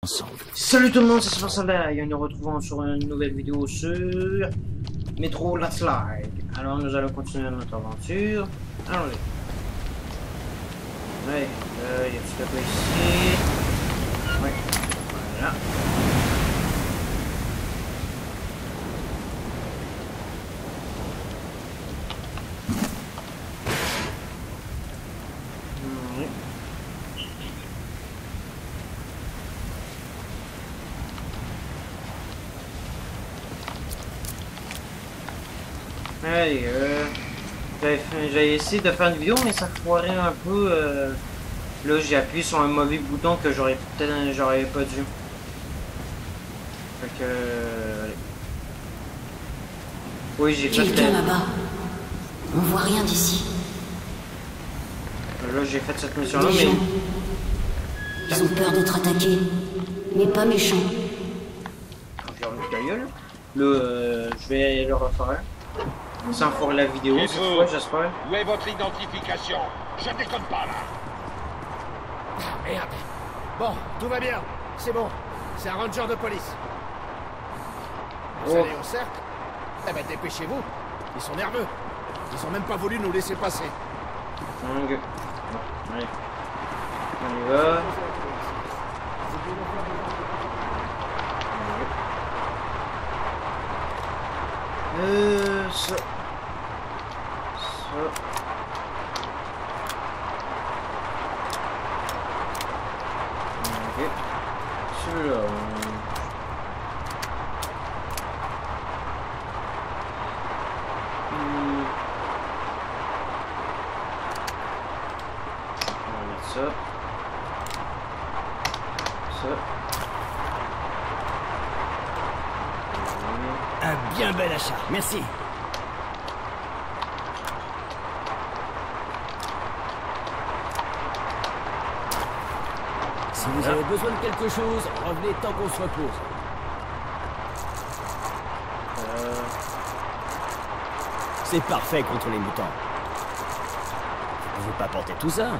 ensemble. Salut tout le monde, c'est Super Soldat et nous nous retrouvons sur une nouvelle vidéo sur Metro Last Light. Alors nous allons continuer notre aventure. Allons-y. Ouais, il y a tout à fait ici. Ouais, voilà. Allez, j'ai essayé de faire une vidéo, mais ça foirait un peu. Là, j'ai appuyé sur un mauvais bouton que j'aurais pas dû. Fait que. Allez. Oui, j'ai fait. Quelqu'un là-bas. On voit rien d'ici. Là, j'ai fait cette mission-là, Des mais. gens. Ils ont peur d'être attaqués, mais pas méchants. Ferme ta gueule. Là, je vais le refaire. Sans foirer la vidéo, cette fois, j'espère. Où est votre identification? Je déconne pas là. Merde. Bon, tout va bien. C'est bon. C'est un ranger de police. Vous allez au cercle? Eh ben dépêchez-vous. Ils sont nerveux. Ils ont même pas voulu nous laisser passer. Allez. On y va. Ça. Ok. Celui-là. On va mettre ça. Un bien bel achat, merci. Si vous avez besoin de quelque chose, revenez tant qu'on se repose. C'est parfait contre les mutants. Vous pouvez pas porter tout ça.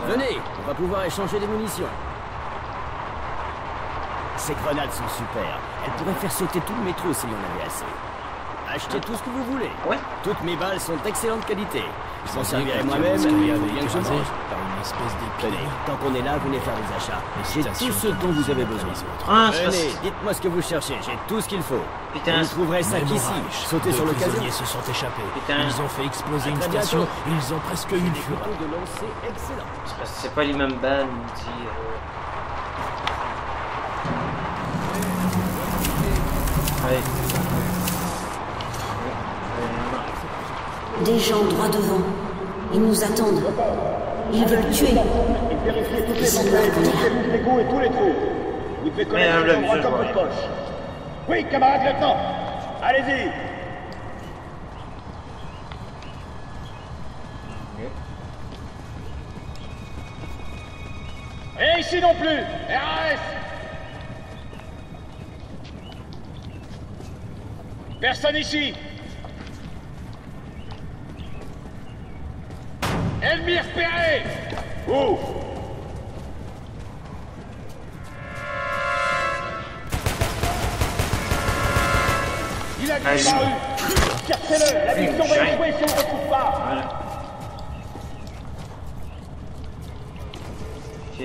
Venez, on va pouvoir échanger des munitions. Ces grenades sont super. Elles pourraient faire sauter tout le métro s'il y en avait assez. Achetez tout ce que vous voulez. Ouais. Toutes mes balles sont d'excellente qualité. Je m'en servirai moi-même, il faut bien que je mange. Par une espèce Tenez, d'épidémie. tant qu'on est là, venez faire des achats. J'ai stations tout ce dont vous avez besoin. Ah, c'est Venez, pas... dites-moi ce que vous cherchez, j'ai tout ce qu'il faut. Putain, Vous trouverez ça Même au qu'ici. Reich, Sautez deux sur l'occasion. prisonniers se sont échappés. Putain. Ils ont fait exploser une très bientôt. station. Ils ont presque eu une Des fureur. couteaux de lancer excellents. c'est parce que c'est pas les mêmes balles, il dit. Allez. Des gens droit devant. Ils nous attendent. Ils veulent tuer. Ils sont là, Les coups et tous les trous. Vous devez connaître le les endroits visage, comme ouais. votre poche. Oui, camarade lieutenant. Allez-y. Et ici non plus. RAS. Personne ici. Ennemi repéré. Où? Il a disparu. Cherchez-le. La mission va échouer si on ne le retrouve pas. Voilà. Ok.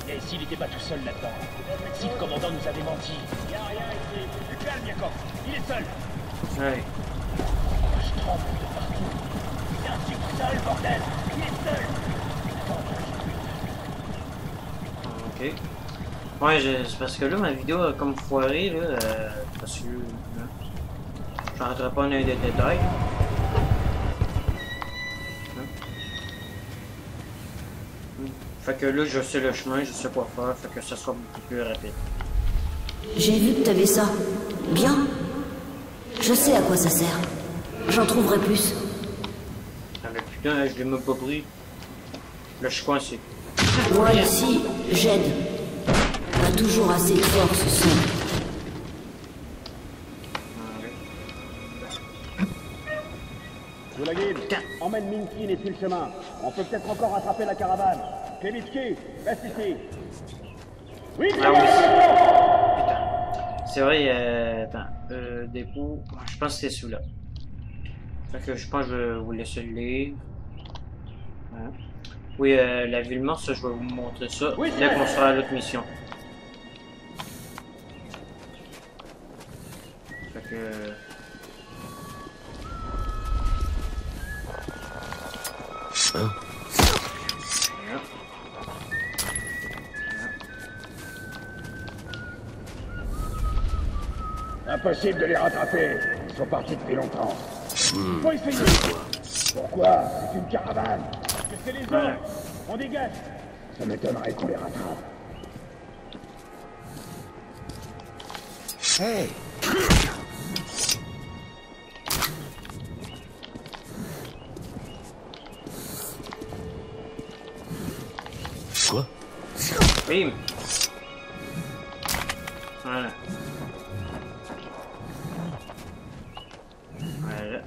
Et s'il n'était pas tout seul là-dedans? Si le commandant nous avait menti? Y a rien ici. Plus calme, Yakov. Il est seul. Allez. Je tremble de partout. Bien sûr, seul, bordel. Il est seul. Ok. Ouais, c'est parce que là, ma vidéo a comme foiré, là, parce que... je rentrerai pas dans les détails. Fait que là, je sais le chemin, je sais quoi faire, fait que ça sera beaucoup plus rapide. J'ai vu que t'avais ça. Bien. Je sais à quoi ça sert. J'en trouverai plus. Ah mais putain, je l'ai même pas pris. Là, je suis coincé. Moi ici, j'aide. Pas toujours assez de force, son. Joulaguine, emmène Minkin et puis le chemin. On peut peut-être encore rattraper la caravane. Klebitsky, reste ici. Oui, Ah oui. Putain. C'est vrai, attends. Dépôt. Je pense que c'est celui-là. Fait que je pense que je vais vous laisser le livre. Hein? Oui, la ville morte, ça, je vais vous montrer ça. Oui, dès qu'on sera à l'autre mission. Fait que. Hein? Impossible de les rattraper. Ils sont partis depuis longtemps. Faut essayer. Pourquoi? C'est une caravane. Parce que c'est les hommes. On dégage. Ça m'étonnerait qu'on les rattrape. Hey! Quoi? Oui. Voilà. Voilà.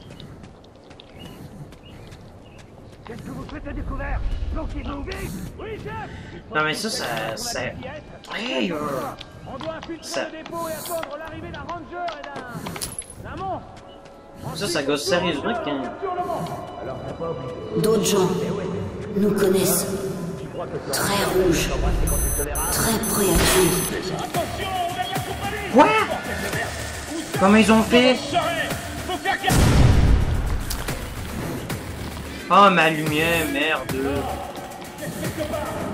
Qu'est-ce que vous faites à découvert? Planquez-vous vite! Oui, chef! Non mais ça. Hey, On doit infiltrer Ça- le dépôt et attendre l'arrivée d'un ranger et d'un monstre! ça gosse sérieusement quand. D'autres gens nous connaissent. Très rouges. Très prêts à tuer. Quoi? Comment ils ont fait? Oh ma lumière, merde.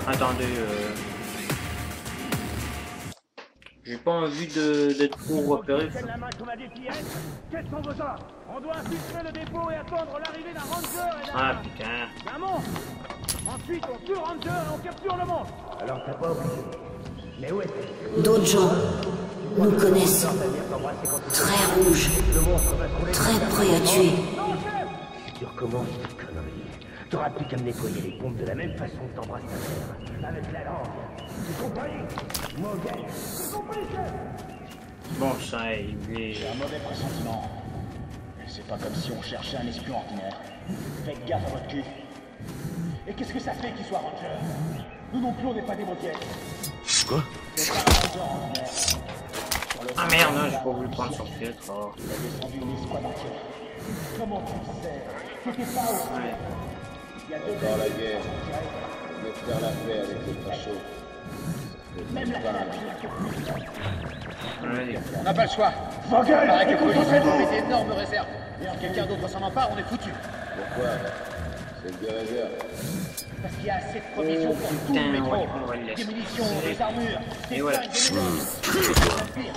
Attendez, j'ai pas envie d'être trop repéré. La main comme à des fillettes. Quels sont vos ordres? On doit infiltrer le dépôt et attendre l'arrivée d'un ranger et Ah putain. d'un monstre! Ensuite, on tue le ranger et on capture le monstre! D'autres gens nous connaissent. Très rouges. Très prêts à tuer. Tu recommences cette connerie. T'auras plus qu'à me nettoyer les pompes de la même façon que t'embrasses ta mère. Avec la langue. Tu compris? Mauvais. Bon ça, il est... J'ai un mauvais pressentiment. C'est pas comme si on cherchait un espion ordinaire. Faites gaffe à votre cul. Et qu'est-ce que ça fait qu'il soit ranger? Nous non plus, on n'est pas des moquettes. Quoi? C'est pas un ranger ordinaire. Ah merde, non, j'ai pas voulu prendre son filtre. Oh. Il a descendu une escouade entière. Comment tu le sais? C'était pas au Ouais. Il y a deux Dans la guerre, on est faire la paix avec les fachos. même la femme. Ouais. On n'a pas le choix. Vogel! Il paraît que Écoute, police on fait a tout! des énormes réserves. Et si quelqu'un d'autre s'en empare, on est foutu. Pourquoi? C'est des réserves. Parce qu'il y a assez de provisions pour tout Putain, le métro. ouais, on va le Des laisser. munitions, des armures, des Et voilà. flingues, des médailles.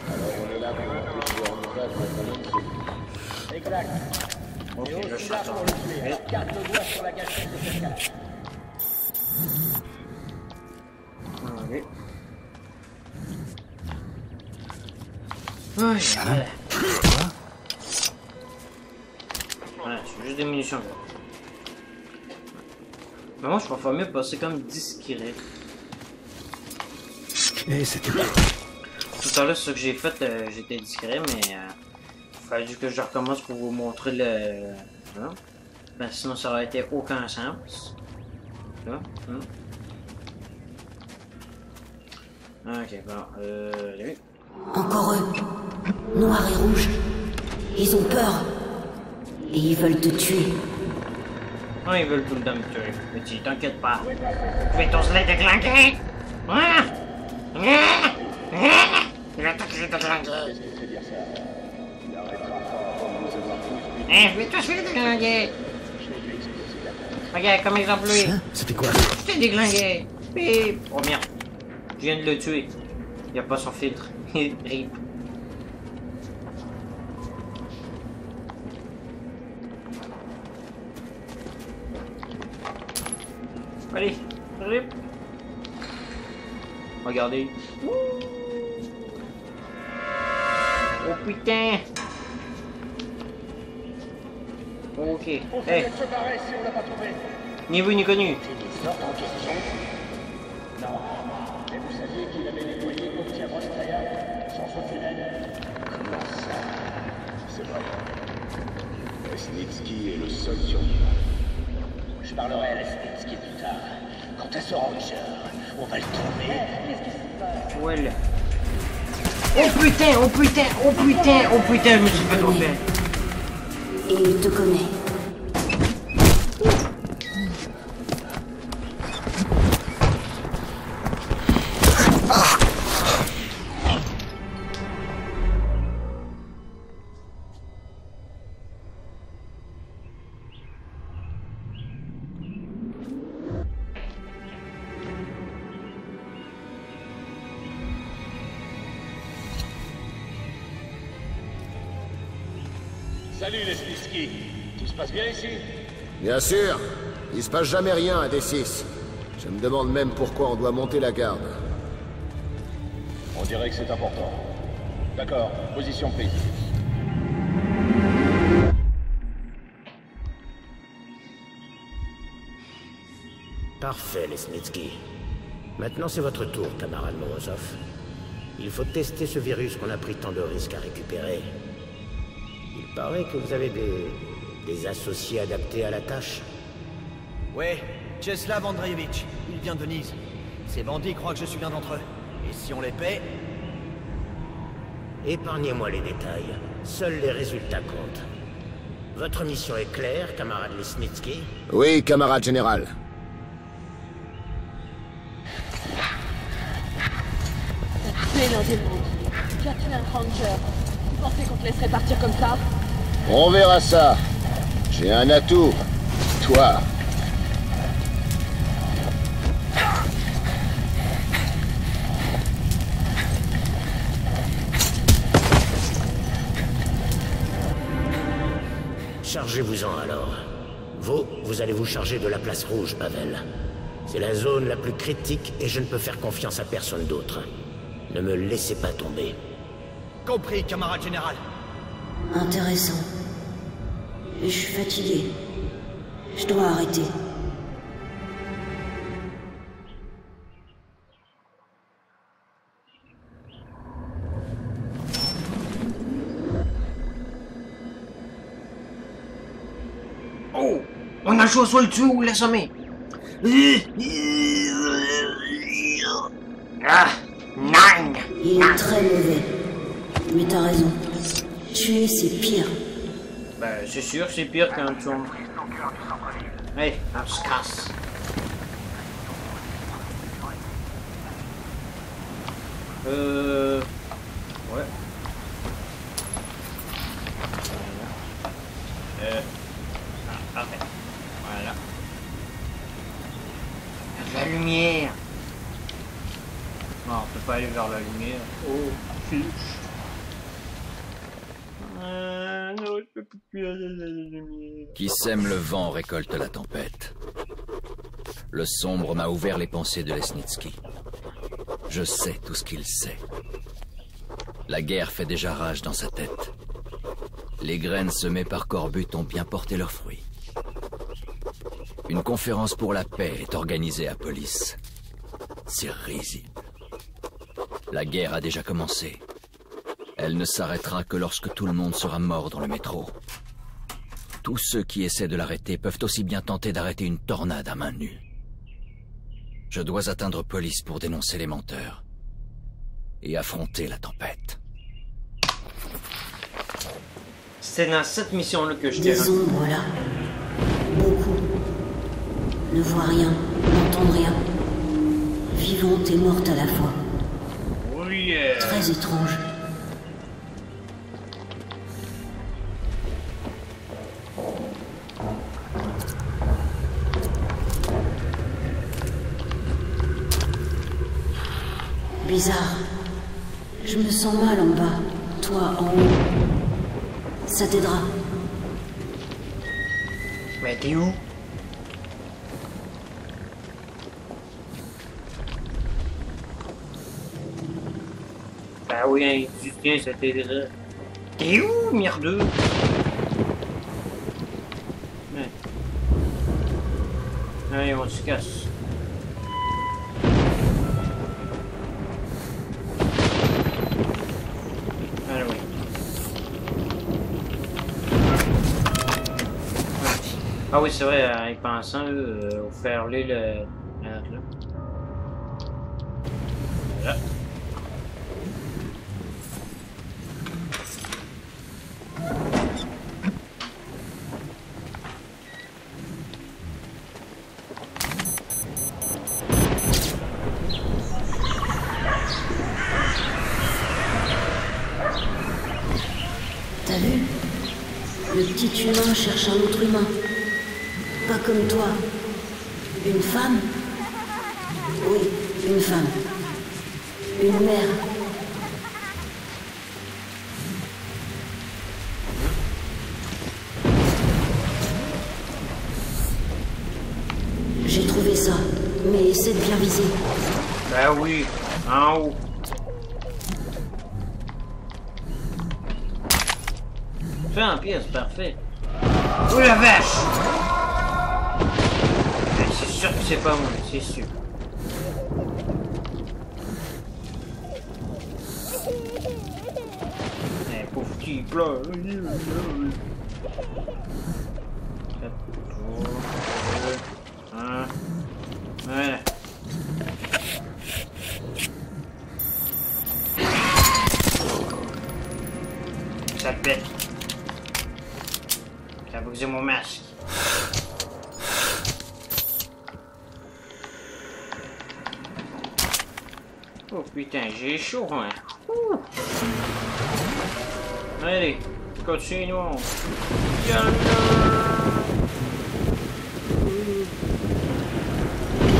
Alors on est là pour empêcher leur message maintenant dessus. Exact. Ok, Et là, aussi je là suis pour le tuer. Alors garde le doigt sur la gâchette de cette cale. Allez. Ouais, voilà. Voilà, c'est juste des munitions. Mais moi, je préfère mieux passer comme discret. Eh, c'était pas... Tout à l'heure, ce que j'ai fait, j'étais discret, mais il fallait que je recommence pour vous montrer le... Voilà. Ben, sinon, ça aurait été aucun sens. Là. Ok, bon, oui. Encore eux. Noirs et rouges. Ils ont peur. Et ils veulent te tuer. Ah, ils veulent tout le temps me tuer. Mais tu t'inquiète pas. Je vais tous les déglinguer. Ah! Ah! Ah! Je vais tous les déglinguer. Eh, je vais tous les déglinguer. Regarde, comme exemple lui. Hein? C'était quoi? Je t'ai déglingué. Bip. Oh merde. Je viens de le tuer. Il a pas son filtre. Rip. Allez, rip. Regardez. Oh putain. Ok. On Hey, se barrer si on l'a pas trouvé. ni vu ni connu. Sort en question. Non. Et vous saviez qu'il avait nettoyé Oktiabroskaya sans aucune aide? Comment ça? C'est vrai. Lesnitsky est le seul survivant. Je parlerai à Lesnitsky plus tard, Quant à ce ranger, on va le trouver. Où elle? Oh putain, oh putain, oh putain, oh putain, je me suis pas trompé. Et il te connaît. Salut les Sniski. Tout se passe bien ici? Bien sûr. Il se passe jamais rien à D6. Je me demande même pourquoi on doit monter la garde. On dirait que c'est important. D'accord, position prise. Parfait, les Snitsky. Maintenant, c'est votre tour, camarade Morozov. Il faut tester ce virus qu'on a pris tant de risques à récupérer. Il paraît que vous avez des associés adaptés à la tâche. Ouais, Czeslaw Andreevich, il vient de Nice. Ces bandits croient que je suis l'un d'entre eux. Et si on les paie... Épargnez-moi les détails. Seuls les résultats comptent. Votre mission est claire, camarade Lesnitsky? Oui, camarade général. T'as tué l'un des nôtres. Tu as tué un ranger. Tu pensais qu'on te laisserait partir comme ça? On verra ça. J'ai un atout. Toi. Chargez-vous-en alors. Vous allez vous charger de la place rouge, Pavel. C'est la zone la plus critique et je ne peux faire confiance à personne d'autre. Ne me laissez pas tomber. Compris, camarade général. Intéressant. Je suis fatigué. Je dois arrêter. Oh, on a le choix soit le tuer ou l'assommer. Ah, non. Il est très mauvais. Mais t'as raison. Tuer, c'est pire. Ben, c'est sûr, c'est pire qu'un tour. Hey, on se casse. Ouais. Parfait. Voilà. La lumière. Non, on peut pas aller vers la lumière. Oh, fiche. Non, je peux plus aller vers la lumière. Qui sème le vent récolte la tempête. Le sombre m'a ouvert les pensées de Lesnitsky. Je sais tout ce qu'il sait. La guerre fait déjà rage dans sa tête. Les graines semées par Corbutt ont bien porté leurs fruits. Une conférence pour la paix est organisée à Police. C'est risible. La guerre a déjà commencé. Elle ne s'arrêtera que lorsque tout le monde sera mort dans le métro. Tous ceux qui essaient de l'arrêter peuvent aussi bien tenter d'arrêter une tornade à main nue. Je dois atteindre Police pour dénoncer les menteurs et affronter la tempête. C'est dans cette mission-là que je t'ai Des ombres là. Beaucoup. Ne voient rien, n'entendent rien. Vivantes et mortes à la fois. Oui. Très étrange. Bizarre. Je me sens mal en bas. Toi en haut. Ça t'aidera. Mais t'es où? Bah oui, un soutien, ça t'aidera. T'es où, merdeux? Ouais. Allez, on se casse. Ah oui, c'est vrai, en pensant, faire l'île là. petit humain cherche un autre humain. Pas comme toi. Une femme? Oui, une femme. Une mère. J'ai trouvé ça, mais essaie de bien viser. Ben oui, en haut. Fait en pièces, parfait. Oh la vache! Ben, c'est sûr que c'est pas moi, c'est sûr. Eh, pauvre petit, il pleure. 4, 2, 1. Voilà. Ça pète. Ça a brisé mon masque. Oh putain, j'ai chaud, hein. Ouh. Allez, continuons. Yalla.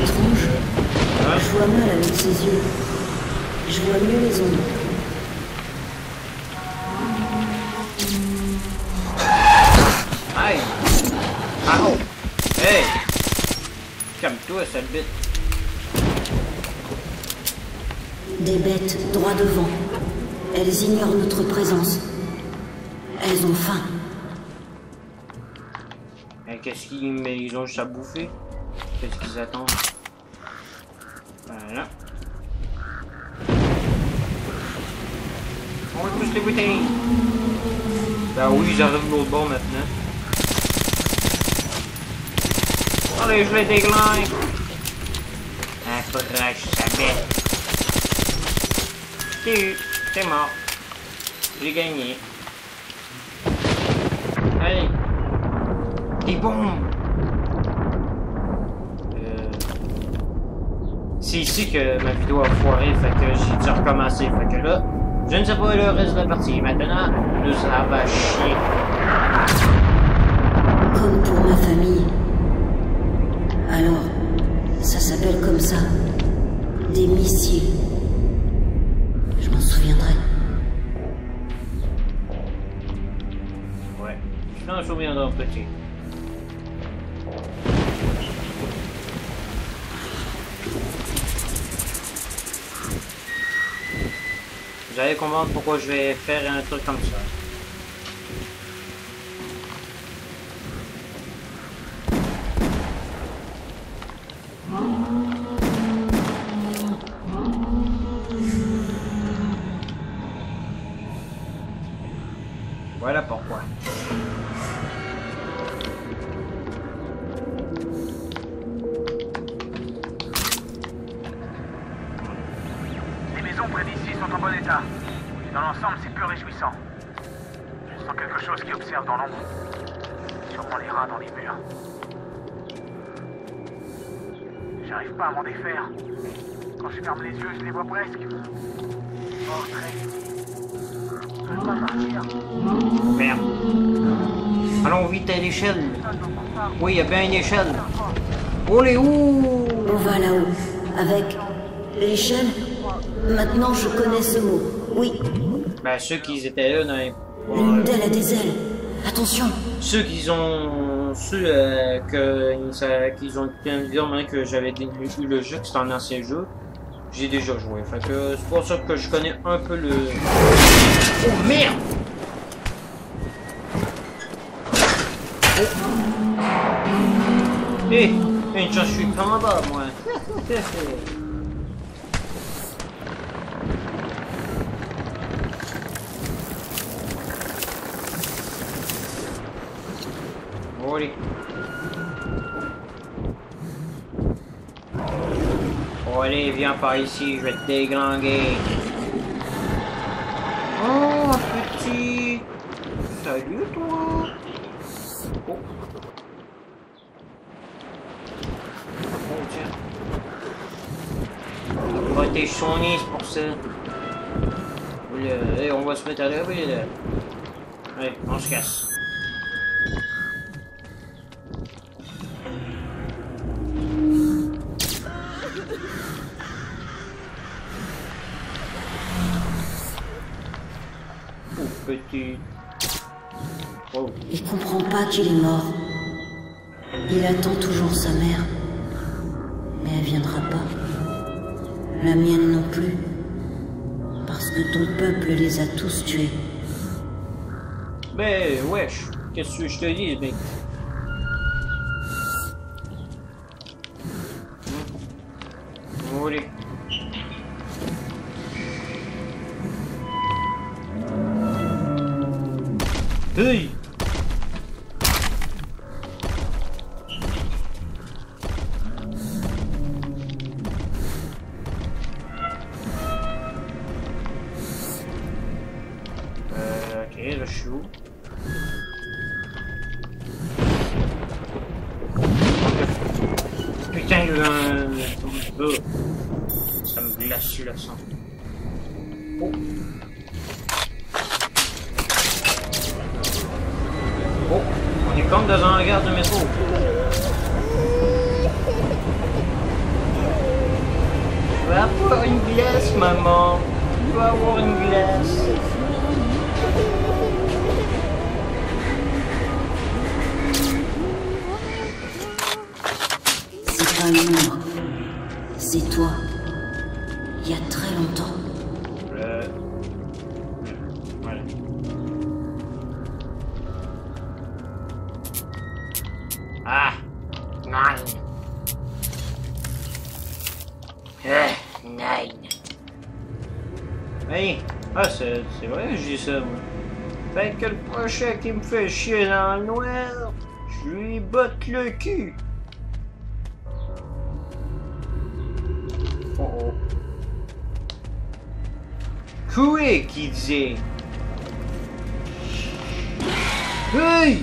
Étrange. Hein? Je vois mal avec ses yeux. Je vois mieux les ombres. Aïe! Ah oh! Hey! Calme-toi, sale bête. Des bêtes droit devant. Elles ignorent notre présence. Elles ont faim. Mais qu'est-ce qu'ils... Mais ils ont juste à bouffer? Qu'est-ce qu'ils attendent? Voilà. On va tous les bouteilles. Ben oui, j'arrive de l'autre bord maintenant. Allez, je les déglingue. Ah, faudrait que ça bête. T'es mort. J'ai gagné. Allez. Des bombes. C'est ici que ma vidéo a foiré, fait que j'ai dû recommencer. Fait que là, je ne sais pas le reste de la partie. Maintenant, nous ça va chier. Comme pour ma famille. Alors, ça s'appelle comme ça. Des missiles. Je m'en souviendrai. Ouais, je m'en souviendrai petit. Vous allez comprendre pourquoi je vais faire un truc comme ça. Voilà pourquoi. Les maisons près d'ici sont en bon état. Dans l'ensemble, c'est peu réjouissant. Je sens quelque chose qui observe dans l'ombre. Sûrement les rats dans les murs. J'arrive pas à m'en défaire. Quand je ferme les yeux, je les vois presque. Portrait. Je peux pas partir. Merde. Allons vite à l'échelle. Oui, il y a bien une échelle. Oh les où? On va là-haut. Avec l'échelle. Maintenant, je connais ce mot. Oui. Ben, ceux qui étaient là dans les... L'une d'elles a des ailes. Attention. Ceux qui ont... Ceux qu'ils ont bien me dire maintenant que j'avais eu le jeu, que c'était un ancien jeu. J'ai déjà joué. Fait que c'est pour ça que je connais un peu le... Oh merde! Oh. Hé! Une chance, je suis en bas, moi. Allez. Oh, allez, viens par ici, je vais te déglinguer. Oh, petit. Salut, toi. Oh. Oh, tiens. Protège son nez, c'est pour ça. Allez, on va se mettre à l'abri, là. Allez, on se casse. petit. Oh. Il comprend pas qu'il est mort. Il attend toujours sa mère. Mais elle viendra pas. La mienne non plus. Parce que ton peuple les a tous tués. Ben, wesh, qu'est-ce que je te dis, mec? Vous voulez? Hey! Ok, là je suis où? Putain, il y a eu un... Oh. Ça me glace le sang. Oh. Oh, on est comme dans un gare de métro. Tu vas avoir une glace, maman. Tu vas avoir une glace. C'est pas une ombre. C'est toi. Il y a très longtemps. Voilà. Ah, nine. Nine. Hey, ah c'est vrai que je dis ça, moi. Fait que le prochain qui me fait chier dans le noir, je lui botte le cul. Oh oh. Coué qui disait. Hey!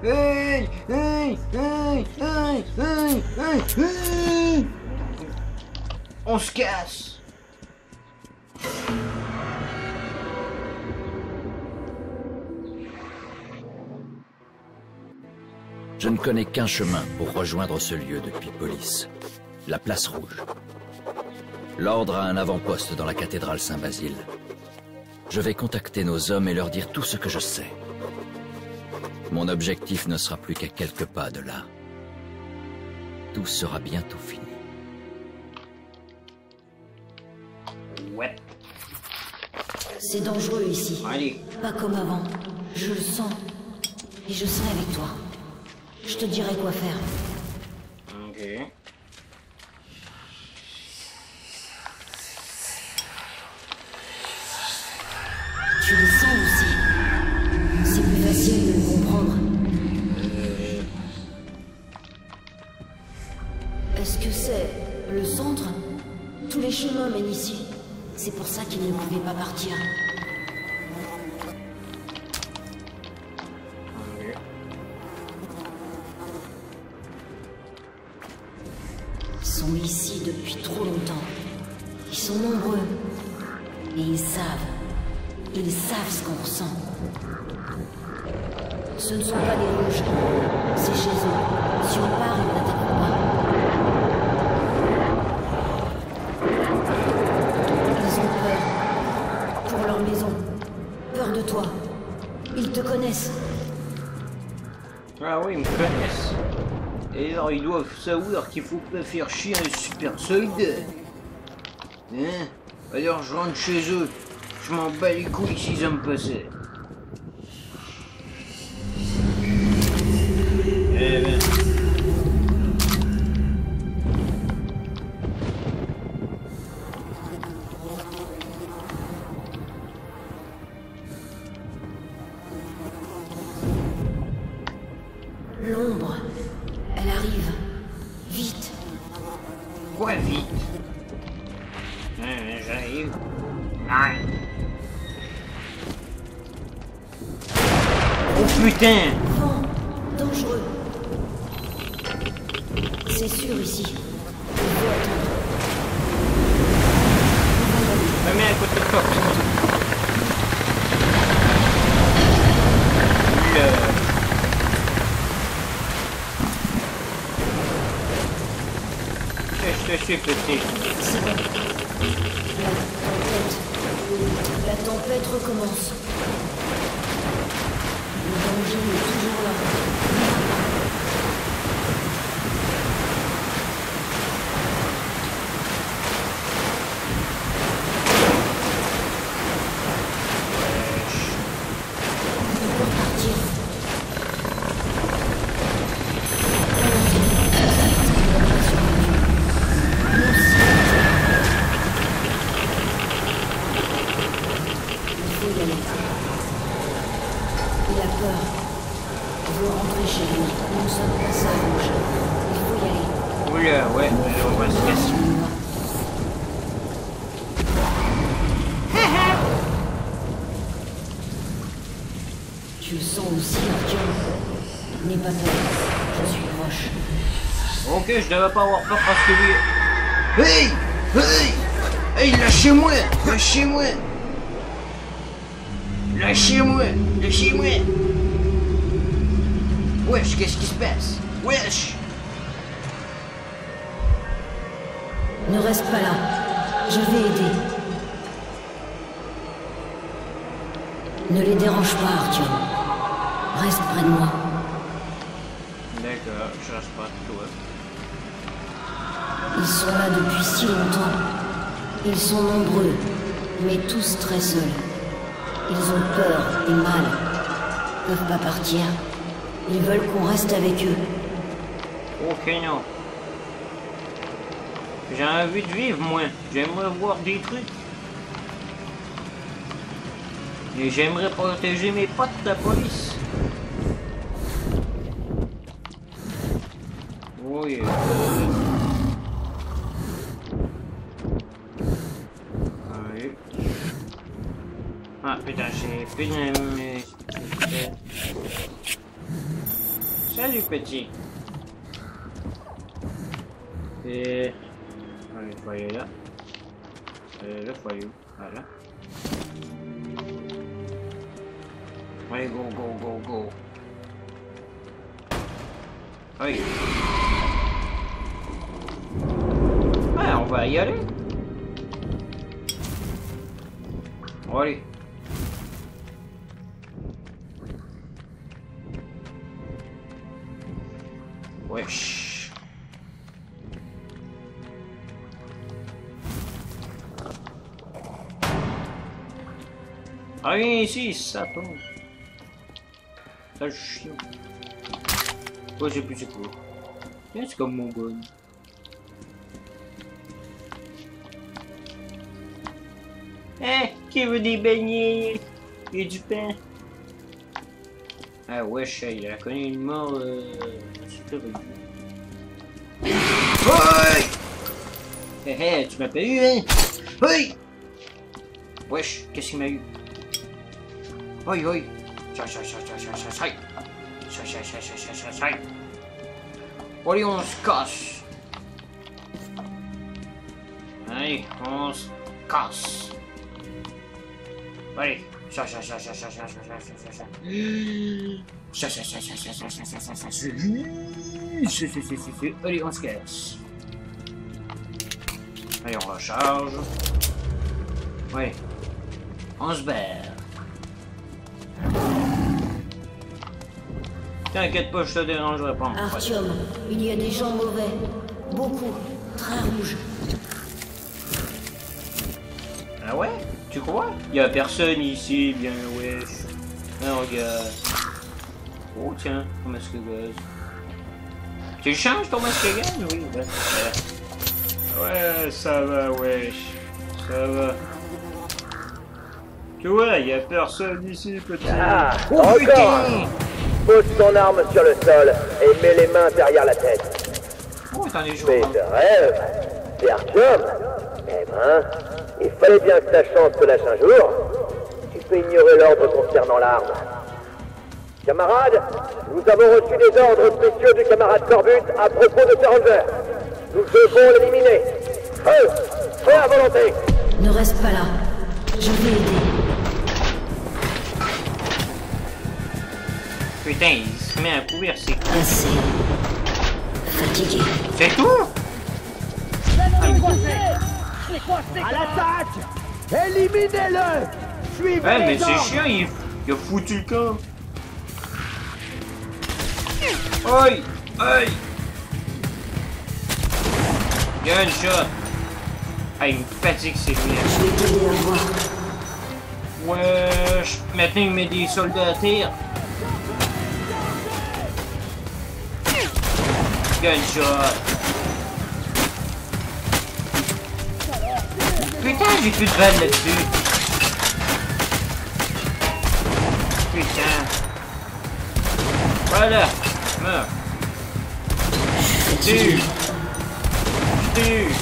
Hey! Hey! Hey! Hey! Hey! Hey! Hey! On se casse! Je ne connais qu'un chemin pour rejoindre ce lieu depuis Police. La place rouge. L'ordre a un avant-poste dans la cathédrale Saint-Basile. Je vais contacter nos hommes et leur dire tout ce que je sais. Mon objectif ne sera plus qu'à quelques pas de là. Tout sera bientôt fini. Ouais. C'est dangereux ici. Allez. Pas comme avant. Je le sens. Et je serai avec toi. Je te dirai quoi faire. Ok. Tu le sens aussi. C'est plus facile de le comprendre. Est-ce que c'est le centre? Tous les chemins mènent ici. C'est pour ça qu'il ne pouvait pas partir. Ils sont ici depuis trop longtemps. Ils sont nombreux. Et ils savent. Ils savent ce qu'on ressent. Ce ne sont pas les rouges. C'est chez eux. Si on part, ils n'attaqueront pas. Ils ont peur. Pour leur maison. Peur de toi. Ils te connaissent. Ah oui, ils me connaissent. Et alors ils doivent savoir qu'il faut pas faire chier un super soldat. Hein? Alors je rentre chez eux. Je m'en bats les couilles s'ils aiment pas ça. Eh ben. L'ombre. Elle arrive. Vite. Quoi vite? J'arrive. Nine. Oh putain! Vent. Dangereux. C'est sûr ici. Il faut attendre. Me mets à côté de toi. Je te suis petit. C'est bon. Là, en tête. La tempête recommence. Le danger est toujours là. Tu le sens aussi, Artyom. N'aie pas peur, je suis proche. Ok, je devais pas avoir peur parce que lui... Hey! Hey! Hey, lâchez-moi! Lâchez-moi! Lâchez-moi! Lâchez-moi! Wesh, qu'est-ce qui se passe? Wesh! Ne reste pas là. Je vais aider. Ne les dérange pas, Artyom. Reste près de moi. D'accord, je reste pas de toi. Ils sont là depuis si longtemps. Ils sont nombreux, mais tous très seuls. Ils ont peur et mal. Ils peuvent pas partir. Ils veulent qu'on reste avec eux. Ok, non. J'ai envie de vivre, moi. J'aimerais voir des trucs. Et j'aimerais protéger mes potes de la police. Oh yeah. Allez. Ah putain, j'ai plus de... Salut petit. Et... le foyer là. Le foyer. Voilà. Allez, go, go, go, go. Oui. Ah, on va y aller. Allez. Wesh. Ah oui, ici, ça tombe. Ça chiant. Ouais, j'ai plus de cours. C'est comme mon gun. Eh, qui veut des beignets et du pain? Ah wesh, il a connu une mort super bonne. Hey! Eh, tu m'as pas eu, hein? Hey! Wesh, qu'est-ce qu'il m'a eu? Oi, oi. Allez, on se casse. Allez, on se casse. Allez. Allez, on se casse. Allez, on recharge. Ouais. On se barre. T'inquiète pas, je te dérangerai pas. Artyom, il y a des gens mauvais. Beaucoup. Très rouges. Ah ouais? Tu crois? Il y a personne ici, bien wesh. Ah, regarde. Oh tiens, ton masque gaz. Tu le changes ton masque gaz? Oui, ouais, ça va, wesh. Ça va. Tu vois, il y a personne ici, petit. Ah, oh encore. putain! Pose ton arme sur le sol et mets les mains derrière la tête. Oh, t'en es joué. Mais de rêve, c'est Artyom. Eh ben, il fallait bien que ta chance te lâche un jour. Tu peux ignorer l'ordre concernant l'arme. Camarades, nous avons reçu des ordres spéciaux du camarade Corbutt à propos de ce ranger. Nous devons l'éliminer. Feu! Feu à volonté! Ne reste pas là. Je vais aider. Putain, il se met à courir, c'est quoi? Assez. Fatigué. C'est tout? À l'attaque! Éliminez-le! Suivez mais les c'est ordres! chiant, il a foutu le camp. Aïe! Aïe! Gunshot! Ah, il me fatigue, c'est lui. Je vais t'aider à voir. Wesh! Maintenant, il met des soldats à tir. Gunshot! Putain, j'ai plus de balles là-dessus. Putain. Voilà. Meurs. Tue. Tue.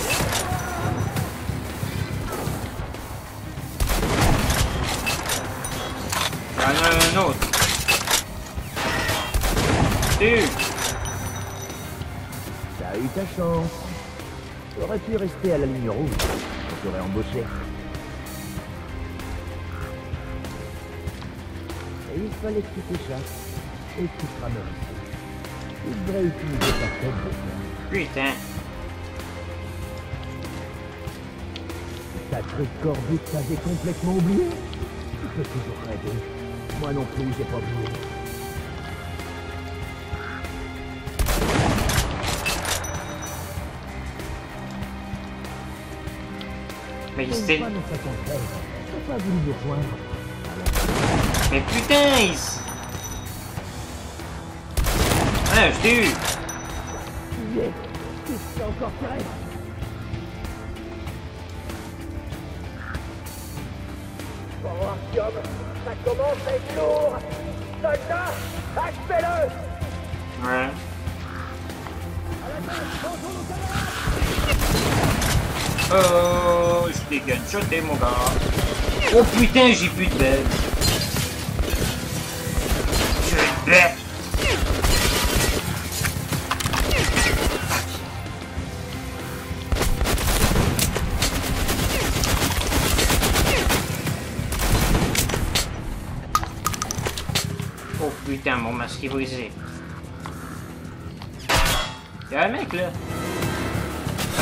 J'en ai un autre. Tue. T'as eu ta chance. T'aurais pu rester à la ligne rouge. On t'aurait embauché. Et il fallait que tu t'échappes. Et que tu te ramènes ici. Tu devrais utiliser ta tête de ça. Putain. Sacré corbeau que t'avais complètement oublié. Tu peux toujours rêver. Moi non plus, j'ai pas oublié. Mais il s'est... T'as pas voulu nous rejoindre. Mais putain, il s... Ah, je t'ai eu. Tu y es. Tu encore tiré. Bon, Artyom, ça commence à être lourd. Soldat, achevez-le. Ouais. Oh, je t'ai gunshoté, mon gars. Oh putain, j'ai plus de balles. Je vais te battre. Oh putain, mon masque est brisé. Y'a un mec là.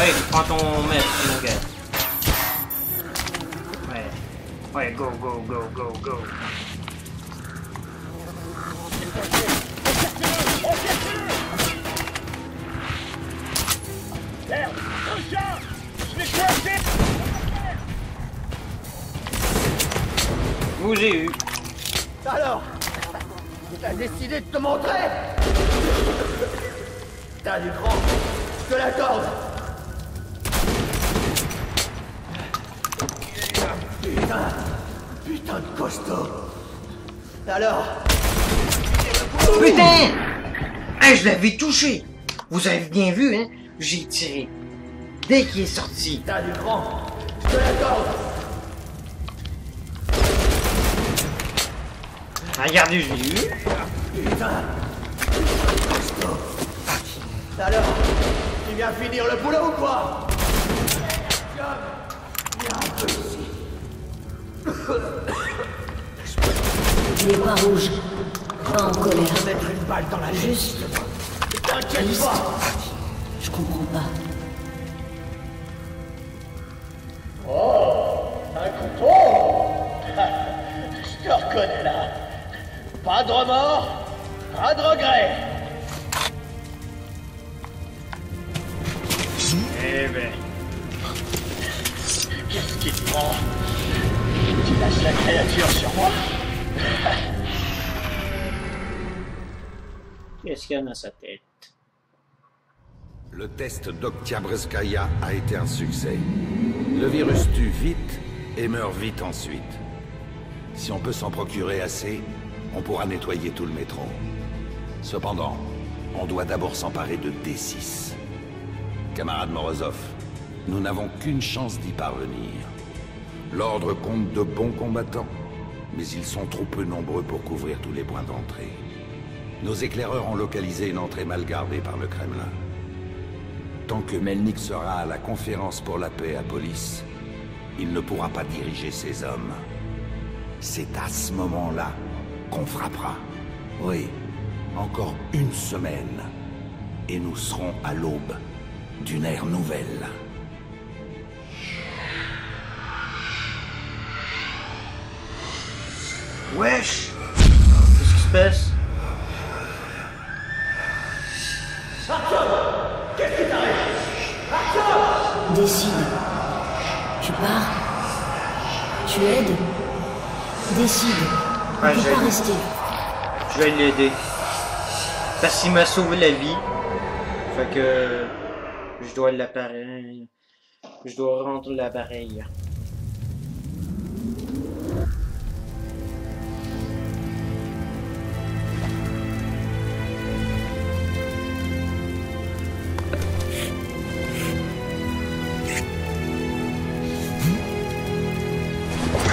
Hey, prends ton maître, mon gars. Ouais. Ouais, go, go, go, go, go. Merde, un chat! Je l'ai coincé! Vous j'ai eu. Alors, t'as décidé de te montrer? T'as du cran, je te l'accorde. Putain de costaud. Alors? Putain! Hein, je l'avais touché! Vous avez bien vu, hein? J'ai tiré. Dès qu'il est sorti. T'as du cran, je te l'accorde. Regardez, je l'ai eu. Putain! Costaud. Alors, tu viens finir le boulot ou quoi? Viens un peu ici. Il est pas rouge, pas en colère. Je vais mettre une balle dans la Juste T'inquiète triste. pas. Je comprends pas. Oh, un couteau! Je te reconnais là. Pas de remords, pas de regrets. Eh ben. Qu'est-ce qui te prend? Tu lâches la créature sur moi? Qu'est-ce qu'il y a dans sa tête? Le test d'Oktyabrskaya a été un succès. Le virus tue vite et meurt vite ensuite. Si on peut s'en procurer assez, on pourra nettoyer tout le métro. Cependant, on doit d'abord s'emparer de D6. Camarade Morozov, nous n'avons qu'une chance d'y parvenir. L'ordre compte de bons combattants, mais ils sont trop peu nombreux pour couvrir tous les points d'entrée. Nos éclaireurs ont localisé une entrée mal gardée par le Kremlin. Tant que Melnik sera à la conférence pour la paix à Police, il ne pourra pas diriger ses hommes. C'est à ce moment-là qu'on frappera. Oui, encore une semaine, et nous serons à l'aube d'une ère nouvelle. Wesh! Qu'est-ce qui se passe? Qu'est-ce qui t'arrive? Décide. Tu pars? Tu aides? Décide. Ouais, Tu peux pas rester. Je vais l'aider. Parce qu'il m'a sauvé la vie. Fait que je dois l'appareil. Je dois rendre l'appareil.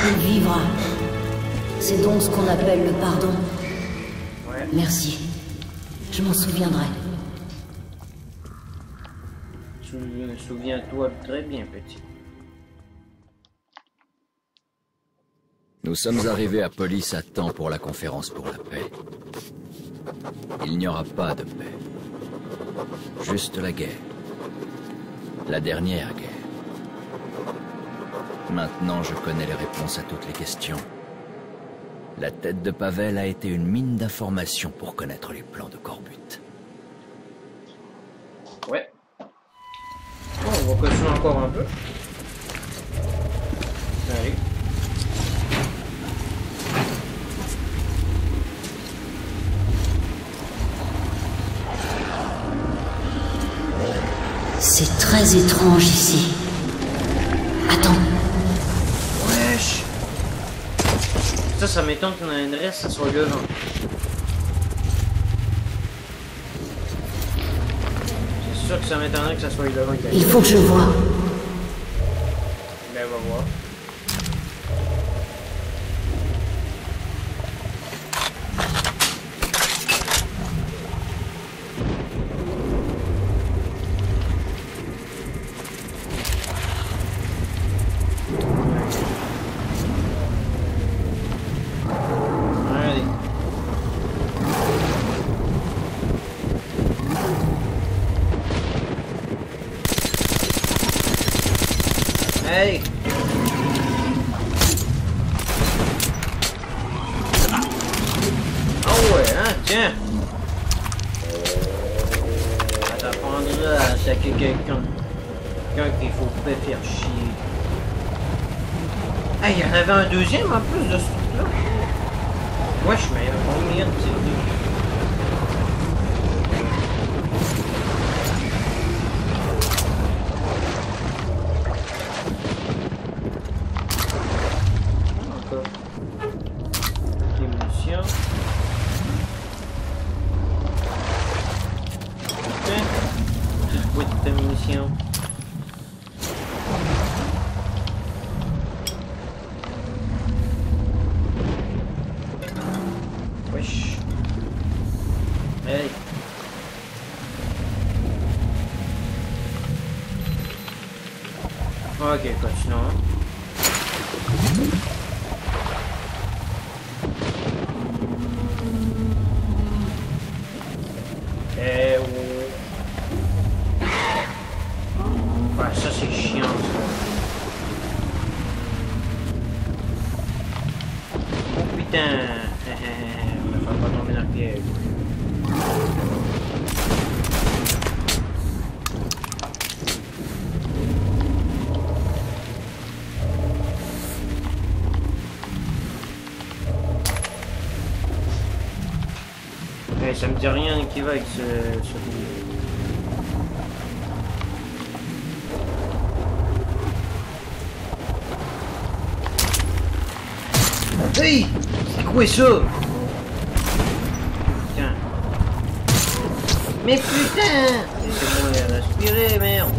Il vivra. C'est donc ce qu'on appelle le pardon. Ouais. Merci. Je m'en souviendrai. Souviens-toi très bien, petit. Nous sommes arrivés à Polis à temps pour la conférence pour la paix. Il n'y aura pas de paix. Juste la guerre. La dernière guerre. Maintenant, je connais les réponses à toutes les questions. La tête de Pavel a été une mine d'informations pour connaître les plans de Corbutte. Ouais. Bon, on va continuer encore un peu. Allez. C'est très étrange ici. Attends. Wesh. Ça m'étonne qu'on ait une reste, ça soit devant. C'est sûr que ça m'étonnerait que ça soit devant. Il faut que je voie. Ben, on va voir. Hey! Oh ouais, hein, tiens! Ça t'apprendra à attaquer quelqu'un. Quelqu'un qu'il faut pas faire chier. Hey, il y en avait un deuxième en plus de ce truc-là. Wesh, mais il y a combien de tirs? Wesh. Hey. Ok, continuons. Ouais, ça c'est chiant ça. Oh putain. On ne va pas tomber dans le piège. Hey, ça me dit rien qui va avec ce Hey! C'est quoi ça? Putain. Mais putain! Laissez-moi respirer, merde!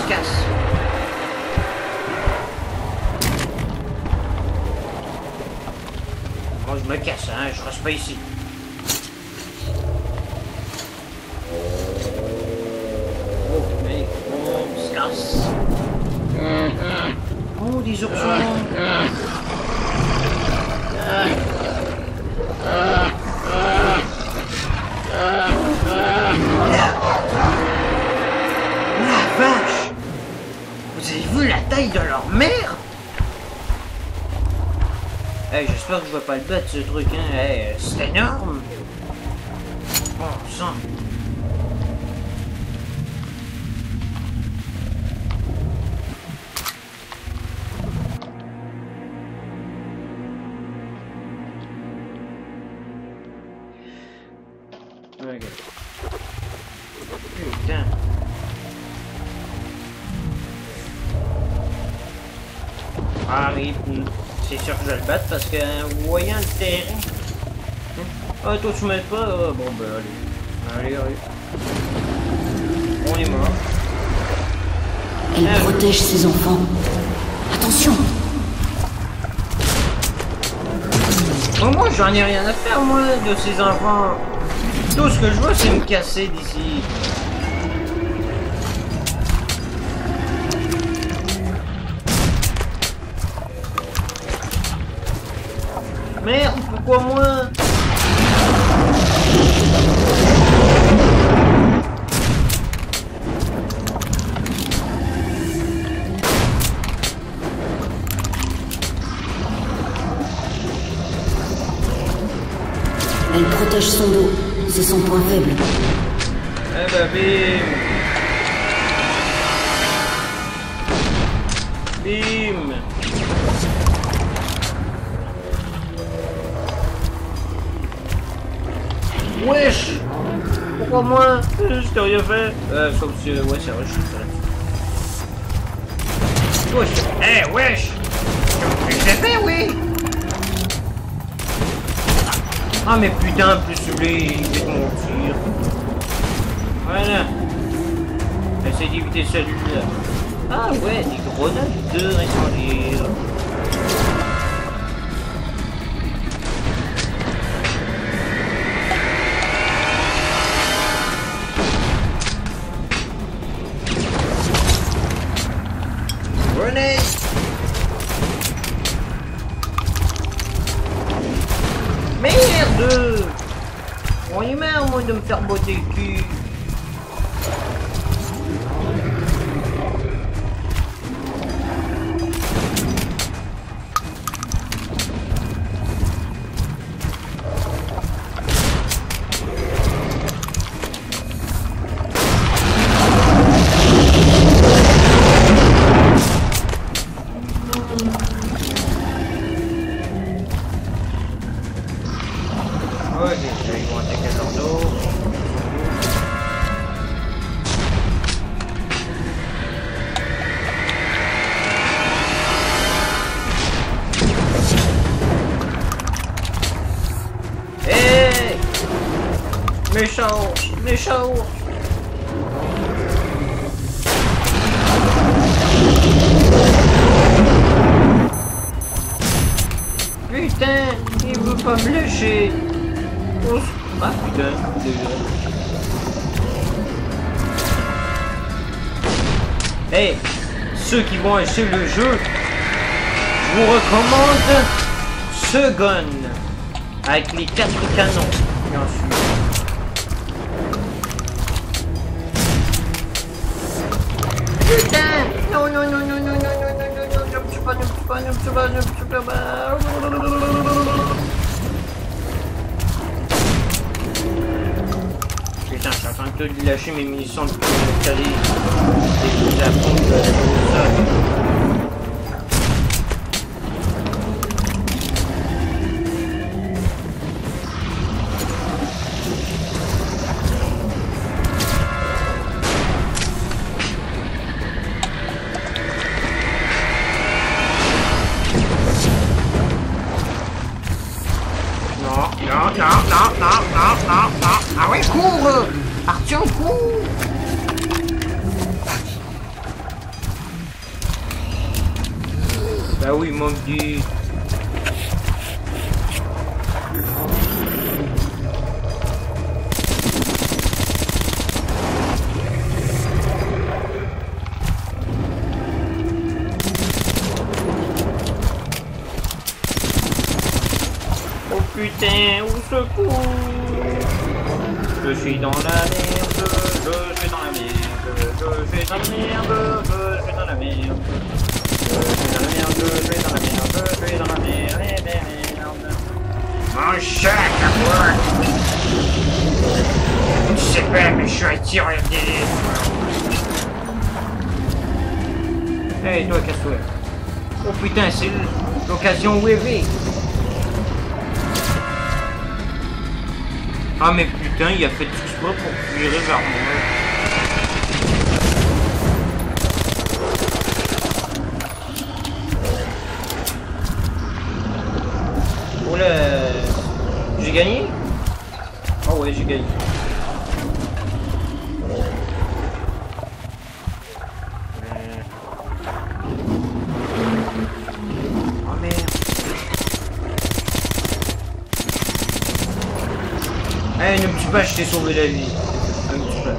se casse. Moi, je me casse, hein, je reste pas ici. Oh, mais on se casse. Oh, des oursons. La vache! Vous avez vu la taille de leur mère? Hey, j'espère que je vais pas le battre ce truc, hein. Hey, c'est énorme! Bon sang! Ok. Putain! Ah oui, c'est sûr que je vais le battre parce que voyant le terrain. Ah toi tu m'aides pas? Ah, bon ben allez. Allez. On est mort. Elle protège ses enfants. Attention! Bon, moi j'en ai rien à faire moi de ces enfants. Tout ce que je veux c'est me casser d'ici. Merde, pourquoi moi? Elle protège son dos. C'est son point faible. Eh ben bim. Bim. Wesh! Pourquoi moi? Je t'ai rien fait. Sauf si... ouais, c'est vrai, je suis fait. Wesh! Eh, wesh! Je l'ai fait, oui! Ah, mais putain, plus celui, il fait mon tir. Voilà. J'essaie d'éviter celui-là. Ah ouais, des grenades de incendiaires. Merde! On est marre, moi, de me faire botter le cul. Méchant. Putain, il veut pas me lâcher. Ah putain, déjà. Hey, ceux qui vont acheter le jeu, je vous recommande ce gun avec les 4 canons. Bien sûr. Putain! Non, non, non, non, non, non, non, non, non, ne me tue pas, ne me tue pas, ne me tue pas, ne me tue pas. Putain, je suis en train de lâcher mes munitions de calibre. Et la pompe de ça. Non. Ah ouais, cours! Artyom, cours! Bah oui, mon dieu. Oh putain, au secours! Je suis dans la merde, je suis dans la merde, je suis dans la merde, je suis dans la merde. Je suis dans la merde, je suis dans la merde. Mon chat, à moi! Je sais pas, mais je suis attiré, regardez. Hey, toi, casse-toi. Oh putain, c'est l'occasion rêvée. Ah, mais putain, il a fait tout ça pour virer vers moi. J'ai gagné? Oh ouais, j'ai gagné. Oh merde. Eh, ne me tue pas, je t'ai sauvé la vie. Ne me tue pas.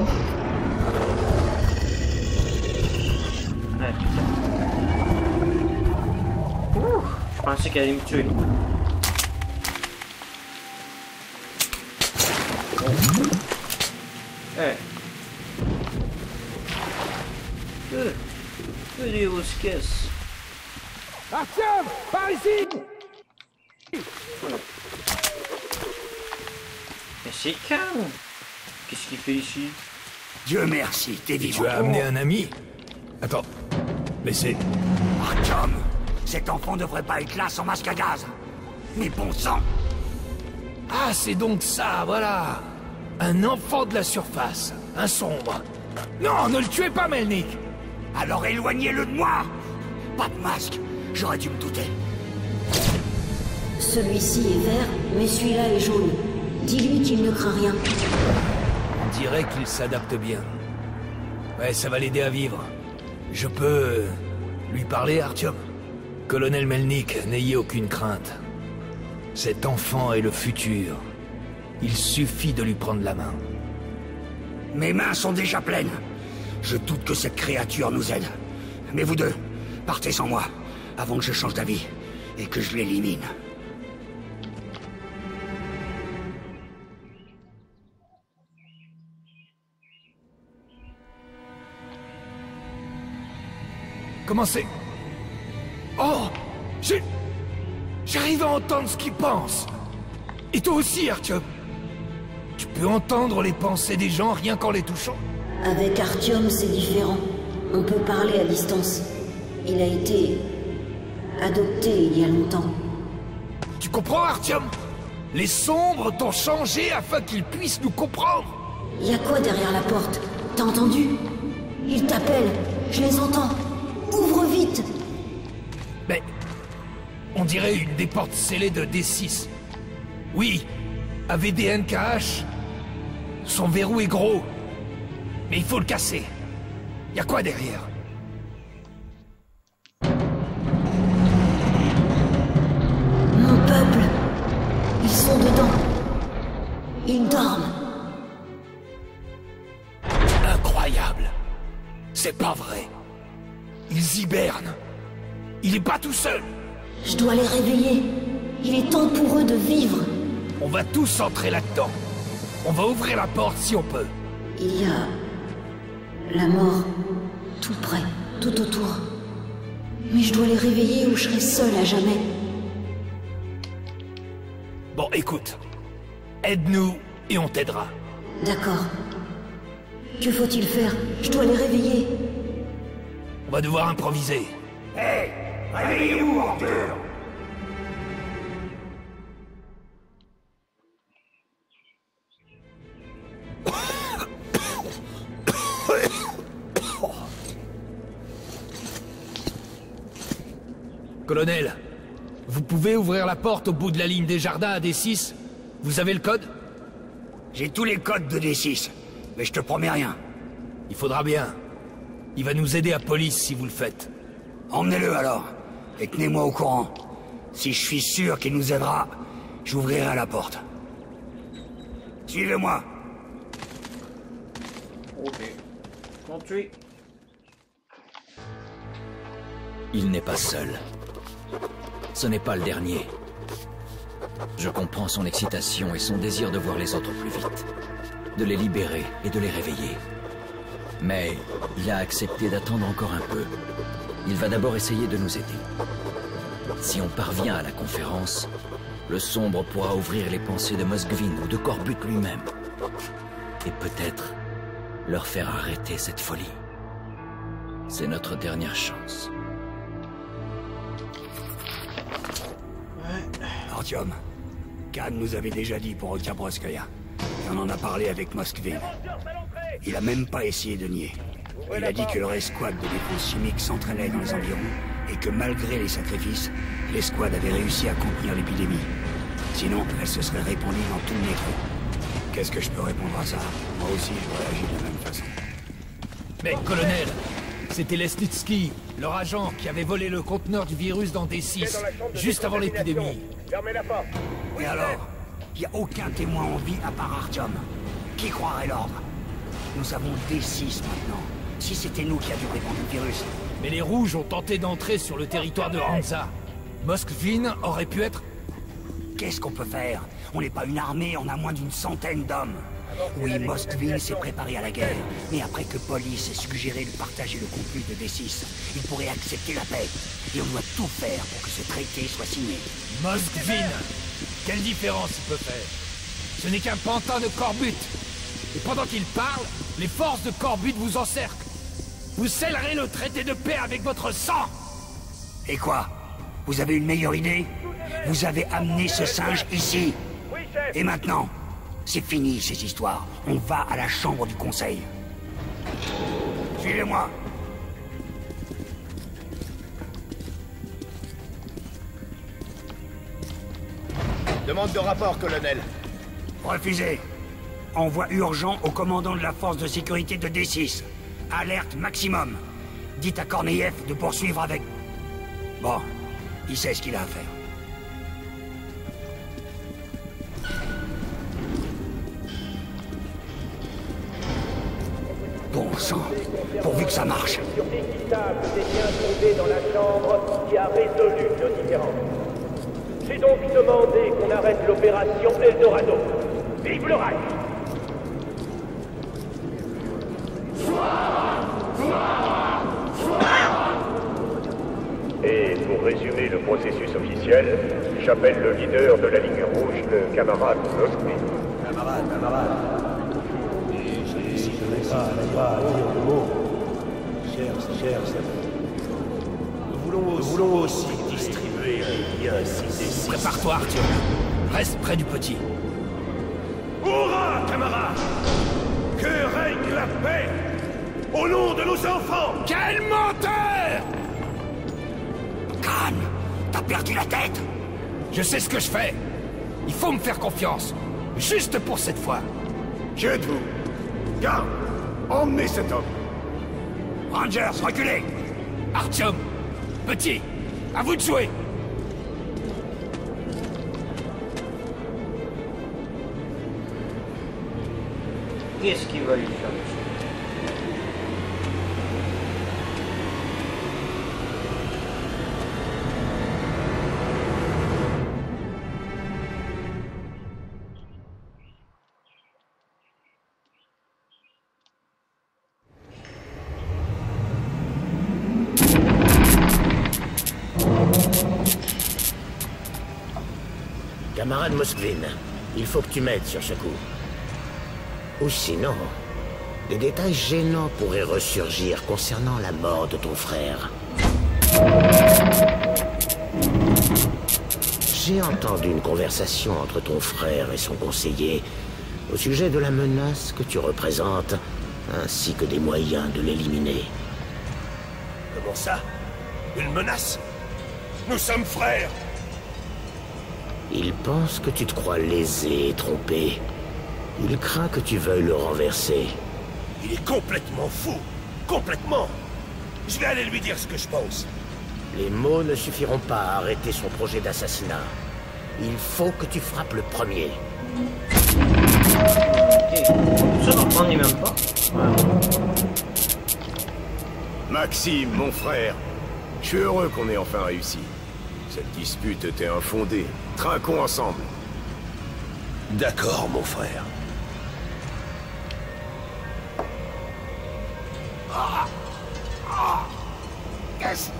Ah putain. Ouh, je pensais qu'elle allait me tuer. Allez, on se casse. Artyom, par ici! Mais c'est calme. Qu'est-ce qu'il fait ici? Dieu merci, t'es vivant. Tu as amené un ami? Attends, mais c'est... Artyom, cet enfant devrait pas être là sans masque à gaz. Mais bon sang! Ah, c'est donc ça, voilà. Un enfant de la surface, un sombre. Non, ne le tuez pas, Melnik. Alors éloignez-le de moi! Pas de masque, j'aurais dû me douter. Celui-ci est vert, mais celui-là est jaune. Dis-lui qu'il ne craint rien. On dirait qu'il s'adapte bien. Ouais, ça va l'aider à vivre. Je peux... lui parler, Artyom? Colonel Melnik, n'ayez aucune crainte. Cet enfant est le futur. Il suffit de lui prendre la main. Mes mains sont déjà pleines. Je doute que cette créature nous aide. Mais vous deux, partez sans moi, avant que je change d'avis et que je l'élimine. Comment c'est? Oh! J'arrive à entendre ce qu'il pense. Et toi aussi, Artyom. Tu peux entendre les pensées des gens rien qu'en les touchant? Avec Artyom, c'est différent. On peut parler à distance. Il a été... adopté il y a longtemps. Tu comprends, Artyom? Les sombres t'ont changé afin qu'ils puissent nous comprendre. Y a quoi derrière la porte? T'as entendu? Ils t'appellent. Je les entends. Ouvre vite! Mais... on dirait une des portes scellées de D6. Oui, AVDNKH. Son verrou est gros. Mais il faut le casser. Y a quoi derrière? Mon peuple. Ils sont dedans. Ils dorment. Incroyable. C'est pas vrai. Ils hibernent. Il est pas tout seul. Je dois les réveiller. Il est temps pour eux de vivre. On va tous entrer là-dedans. On va ouvrir la porte si on peut. Il y a... la mort. Tout près, tout autour. Mais je dois les réveiller ou je serai seul à jamais. Bon, écoute. Aide-nous et on t'aidera. D'accord. Que faut-il faire? Je dois les réveiller. On va devoir improviser. Hé! Réveillez-vous, Arthur! Colonel, vous pouvez ouvrir la porte au bout de la ligne des jardins à D6? Vous avez le code? J'ai tous les codes de D6, mais je te promets rien. Il faudra bien. Il va nous aider à police si vous le faites. Emmenez-le alors. et tenez-moi au courant. Si je suis sûr qu'il nous aidera, j'ouvrirai la porte. Suivez-moi. Ok. Continue. Il n'est pas seul. Ce n'est pas le dernier. Je comprends son excitation et son désir de voir les autres plus vite. De les libérer et de les réveiller. Mais il a accepté d'attendre encore un peu. Il va d'abord essayer de nous aider. Si on parvient à la conférence, le Sombre pourra ouvrir les pensées de Moskvin ou de Corbutt lui-même. Et peut-être leur faire arrêter cette folie. C'est notre dernière chance. Artyom, Khan nous avait déjà dit pour Oktябrskaya. Et on en a parlé avec Moskvin. Il a même pas essayé de nier. Il a dit que leur escouade de défense chimique s'entraînait dans les environs et que malgré les sacrifices, l'escouade avait réussi à contenir l'épidémie. Sinon, elle se serait répandue dans tout le métro. Qu'est-ce que je peux répondre à ça? Moi aussi, je réagis de la même façon. Mais, colonel, c'était Lesnitsky, leur agent, qui avait volé le conteneur du virus dans D6, juste avant l'épidémie. Fermez la porte. Et alors? Il n'y a aucun témoin en vie à part Artyom. Qui croirait l'ordre? Nous avons D6 maintenant. Si c'était nous qui avions répandu le virus. Mais les Rouges ont tenté d'entrer sur le territoire de Hansa. Moskvin aurait pu être... Qu'est-ce qu'on peut faire? On n'est pas une armée, on a moins d'une centaine d'hommes. Oui, Moskvin s'est préparé à la guerre. Mais après que Police ait suggéré de partager le contenu de D6, il pourrait accepter la paix. Et on doit tout faire pour que ce traité soit signé. Moskvin! Quelle différence il peut faire? Ce n'est qu'un pantin de Corbutt. Et pendant qu'il parle, les forces de Corbutt vous encerclent. Vous scellerez le traité de paix avec votre sang! Et quoi? Vous avez une meilleure idée? Vous avez amené ce singe ici. Et maintenant, c'est fini ces histoires. On va à la chambre du conseil. Suivez-moi. Demande de rapport, colonel. Refusé. Envoi urgent au commandant de la force de sécurité de D6. Alerte maximum. Dites à Korneyev de poursuivre avec... Bon, il sait ce qu'il a à faire. Bon sang, pourvu que ça marche. Équitable des liens trouvés dans la chambre qui a résolu nos différends. J'ai donc demandé qu'on arrête l'opération Eldorado. Vive le Reich! Et pour résumer le processus officiel, j'appelle le leader de la ligne rouge, le camarade Moskvin. Camarade. Et si je n'ai pas à dire de mots, cher, nous voulons aussi distribuer un lien D6. Prépare-toi, Artyom. Reste près du petit. Hurrah, camarades! Que règne la paix! Au nom de nos enfants! Quel menteur! Khan, t'as perdu la tête? Je sais ce que je fais. Il faut me faire confiance. Juste pour cette fois. Qui êtes-vous? Garde! Emmenez cet homme! Rangers, reculez! Artyom, petit, à vous de jouer. Qu'est-ce qu'il va lui faire? Camarade Moskvin, il faut que tu m'aides sur ce coup. Ou sinon, des détails gênants pourraient ressurgir concernant la mort de ton frère. J'ai entendu une conversation entre ton frère et son conseiller au sujet de la menace que tu représentes, ainsi que des moyens de l'éliminer. Comment ça? Une menace? Nous sommes frères! Il pense que tu te crois lésé et trompé. Il craint que tu veuilles le renverser. Il est complètement fou! Complètement! Je vais aller lui dire ce que je pense. Les mots ne suffiront pas à arrêter son projet d'assassinat. Il faut que tu frappes le premier. Ça n'en prend même pas. Maxime, mon frère, je suis heureux qu'on ait enfin réussi. Cette dispute était infondée. Trinquons ensemble. D'accord, mon frère. Qu'est-ce...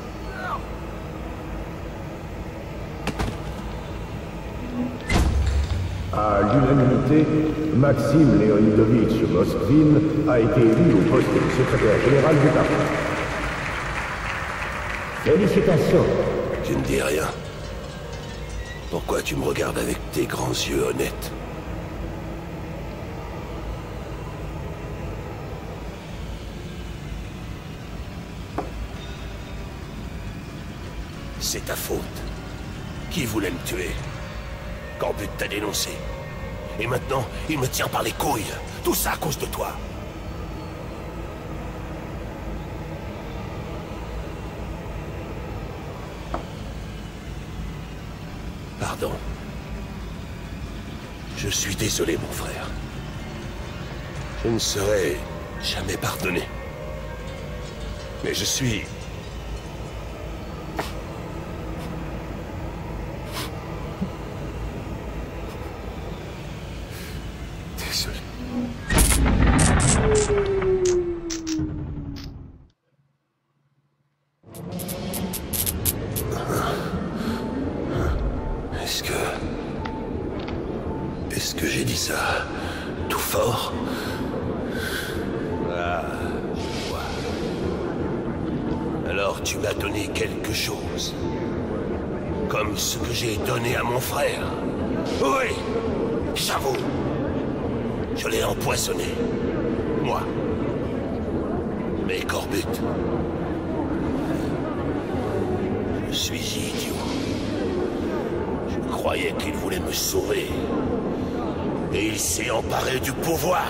À l'unanimité, Maxime Leonidovitch Moskvin a été élu au poste de secrétaire général du parti. Félicitations. Tu ne dis rien. Pourquoi tu me regardes avec tes grands yeux honnêtes? C'est ta faute. Qui voulait me tuer? Corbut t'a dénoncé. Et maintenant, il me tient par les couilles. Tout ça à cause de toi. Pardon. Je suis désolé, mon frère. Je ne saurais jamais pardonner. Mais je suis... désolé. Est-ce que j'ai dit ça tout fort? Ah, je vois. Alors tu m'as donné quelque chose. Comme ce que j'ai donné à mon frère. Oui, j'avoue. Je l'ai empoisonné. Moi. Mais Corbut... je suis idiot. Je croyais qu'il voulait me sauver. Et il s'est emparé du pouvoir.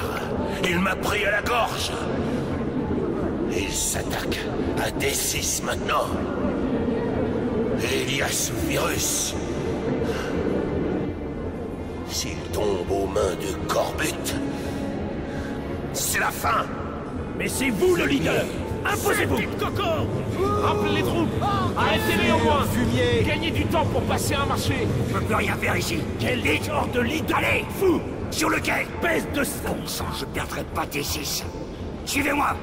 Il m'a pris à la gorge. Et il s'attaque à D6 maintenant. Et il y a ce virus. S'il tombe aux mains de Corbut, c'est la fin. Mais c'est vous le leader. Imposez-vous. Coco, rappelez les troupes. Arrêtez-les au moins. Fumier. Gagnez du temps pour passer un marché. Je peux rien faire ici. Quel genre de leader? Allez, fou. Sur le quai. Baisse de bon sang, je perdrai pas tes 6. Suivez-moi.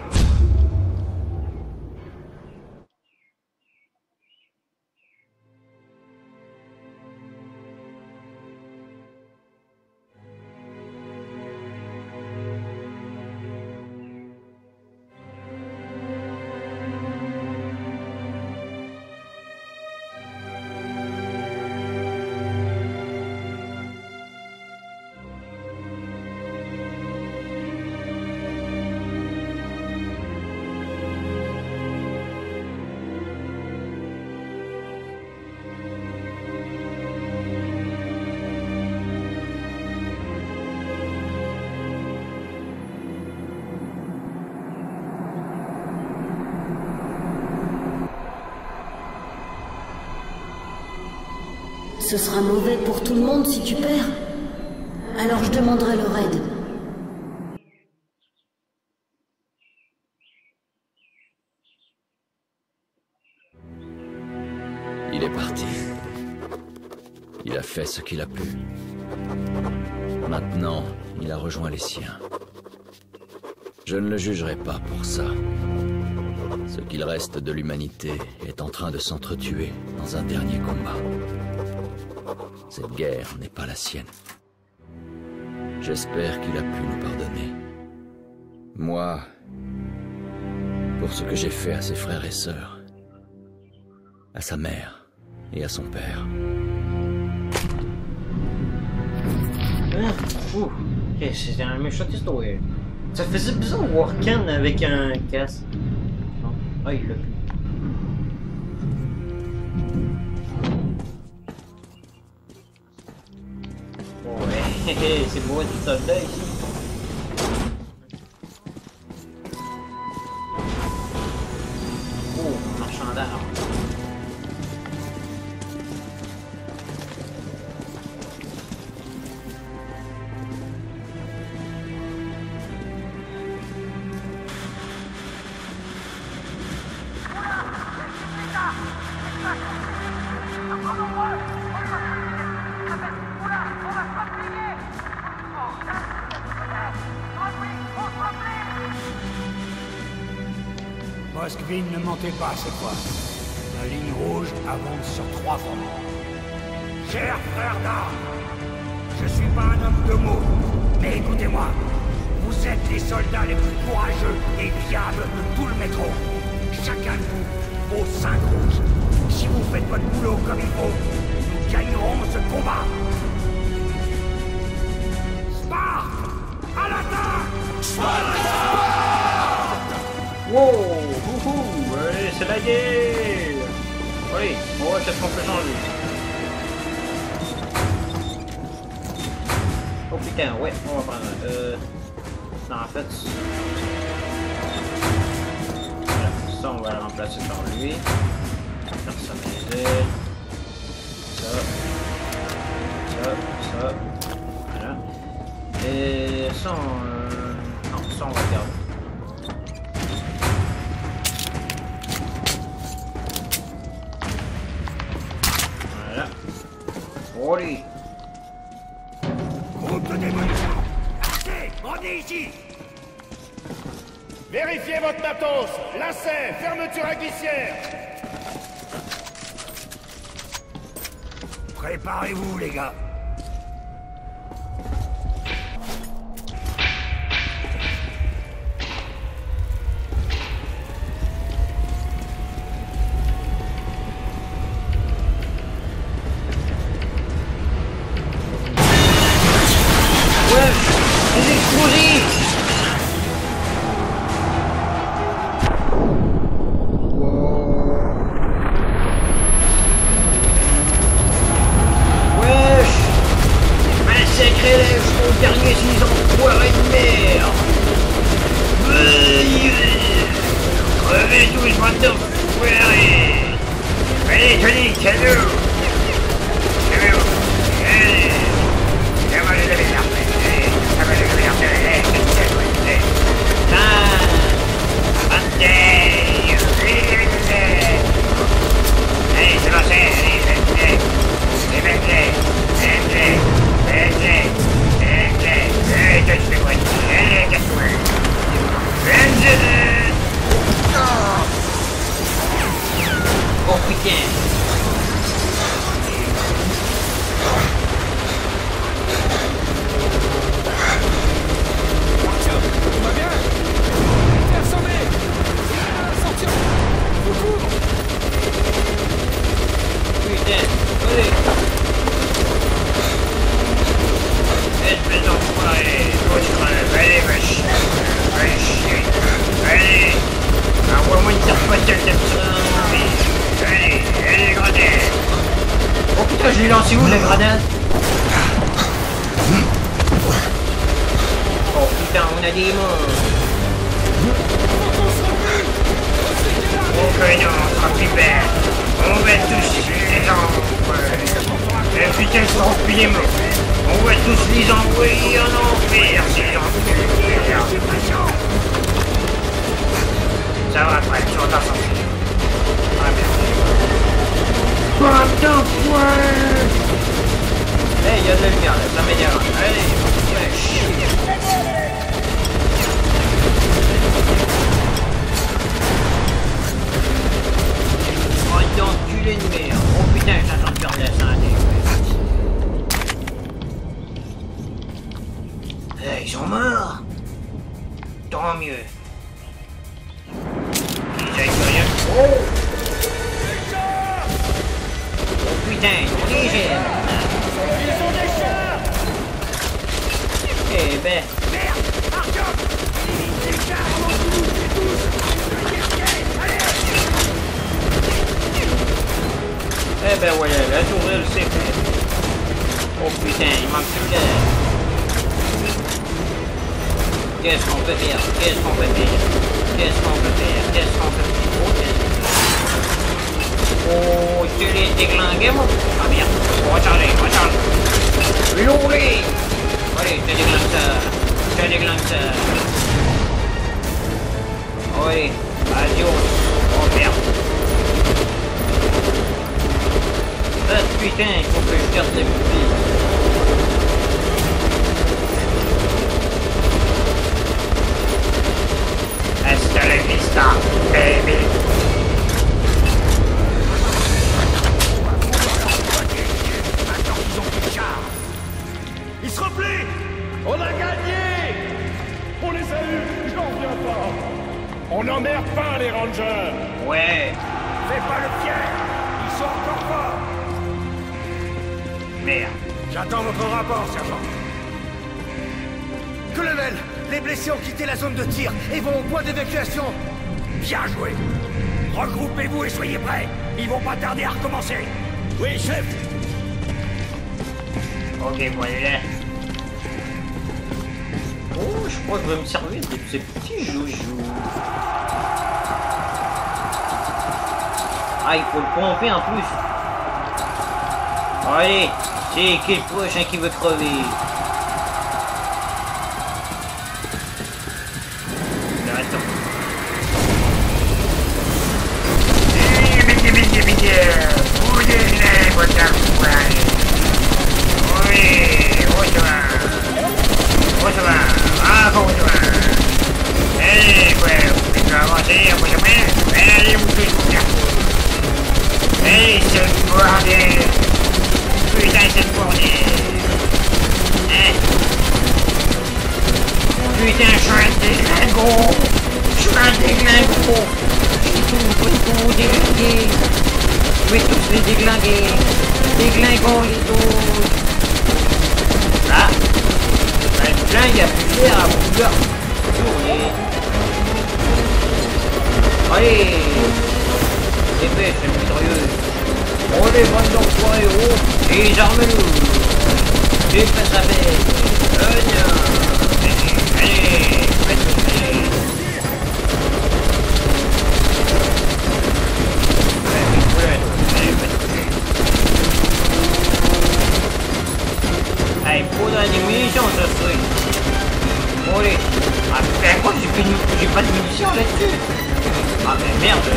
Ce sera mauvais pour tout le monde si tu perds. Alors je demanderai le raid. Il est parti. Il a fait ce qu'il a pu. Maintenant, il a rejoint les siens. Je ne le jugerai pas pour ça. Ce qu'il reste de l'humanité est en train de s'entretuer dans un dernier combat. Cette guerre n'est pas la sienne. J'espère qu'il a pu nous pardonner. Moi, pour ce que j'ai fait à ses frères et sœurs, à sa mère et à son père. Ouh, ok, c'était un méchant histoire. Ça faisait bizarre de voir Khan avec un casque. Non. Ah, il l'a plus. Ouais, c'est beau du soldat ici. Oh, marchand d'armes. Moskvin ne mentait pas cette fois. La ligne rouge avance sur 3 fronts. Chers frères d'armes, je suis pas un homme de mots, mais écoutez-moi. Vous êtes les soldats les plus courageux et fiables de tout le métro. Chacun de vous au 5 rouge. Si vous faites votre boulot comme il faut, nous gagnerons ce combat. Sparte! À l'attaque! Sparte! Wow! Wouhou! Oui, c'est la guerre! Oui, on va peut-être qu'on peut changer. Oh putain, ouais, on va prendre. Non, en fait. Voilà, ça, on va le remplacer par lui. Personnaliser. Ça. Voilà. Et ça, non, ça, on va garder. Voilà. Oli. Groupe de démolition! Arrêtez! Rendez ici! Vérifiez votre matos! Lacet! Fermeture à glissière! Préparez-vous, les gars! Eh ben voilà, la tourelle c'est fait. Oh putain, il manque plus d'air. Qu'est-ce qu'on peut faire? Qu'est-ce qu'on peut faire? Qu'est-ce qu'on peut faire? Qu'est-ce qu'on peut faire? Oh, tu l'es déglingué, moi? Ah merde. Oh, attendez. Reloadez! Allez, je te déglingue ça. Oh, allez, adios. Oh merde. Ah putain, il faut que je garde les pupilles. Hasta la Vista, baby. Maintenant qu'ils ont pris le char. Ils se replient. On a gagné. On les a eus, j'en reviens pas. On n'emmerde pas les Rangers. Ouais. Fais pas le fier. Ils sont encore forts. Merde. J'attends votre rapport, sergent. Colonel, les blessés ont quitté la zone de tir et vont au point d'évacuation. Bien joué. Regroupez-vous et soyez prêts. Ils vont pas tarder à recommencer. Oui, chef. Ok, voilà. Oh, je crois que je vais me servir de ces petits joujoux. Ah, il faut le pomper en plus. Allez, c'est qui le prochain qui veut crever? Mais attends. Fouillez-les, votre enfoiré. Oui, où ça va? Où ça va? Ah, bon, où ça va? Allez, quoi, vous pouvez avancer, vous savez? Allez, vous faites vous faire. Allez, ce bordel! Putain, cette bordel! Hein? Putain, je suis un déglingo! Je suis un déglingo! Je vais tout déglinguer! Je vais tous les déglinguer! Déglingons les autres! Ah! Là, il y a plus d'air à vouloir tourner. Allez! Dépêche, la mitrailleuse! On les vend d'enfoirés, oh! Et arme-nous! Tu passes avec! Allez! Faites-le! Allez, faudra des munitions, ce truc! Bon, allez! Ah, putain, quoi, j'ai pas de munitions là-dessus! Ah, mais merde!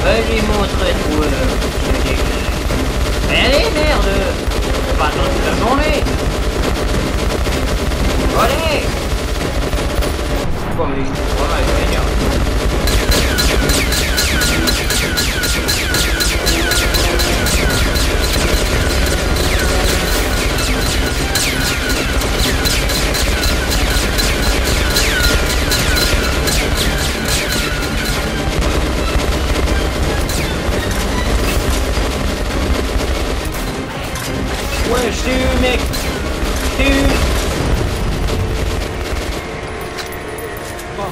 Allez, montre-toi. Allez, merde. On va attendre toute la journée. Allez. Bon, mais voilà, il va dire. Ouais, je t'ai eu, mec. Je t'ai eu. Bon,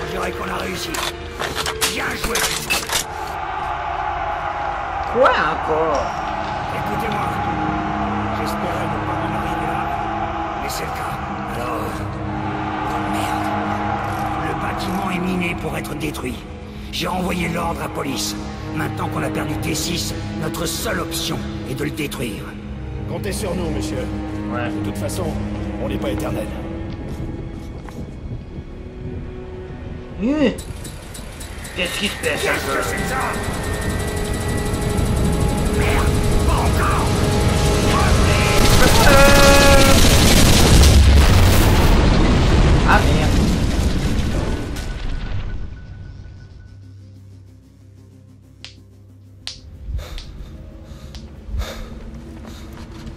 on dirait qu'on a réussi. Bien joué. Quoi encore? Écoutez-moi. J'espérais ne pas en arriver là. Mais c'est le cas. Alors... Merde. Le bâtiment est miné pour être détruit. J'ai envoyé l'ordre à police. Maintenant qu'on a perdu T6, notre seule option est de le détruire. Comptez sur nous, monsieur. Ouais. De toute façon, on n'est pas éternel. Qu'est-ce qui se passe un peu? C'est ça? Merde, pas encore. Ah merde.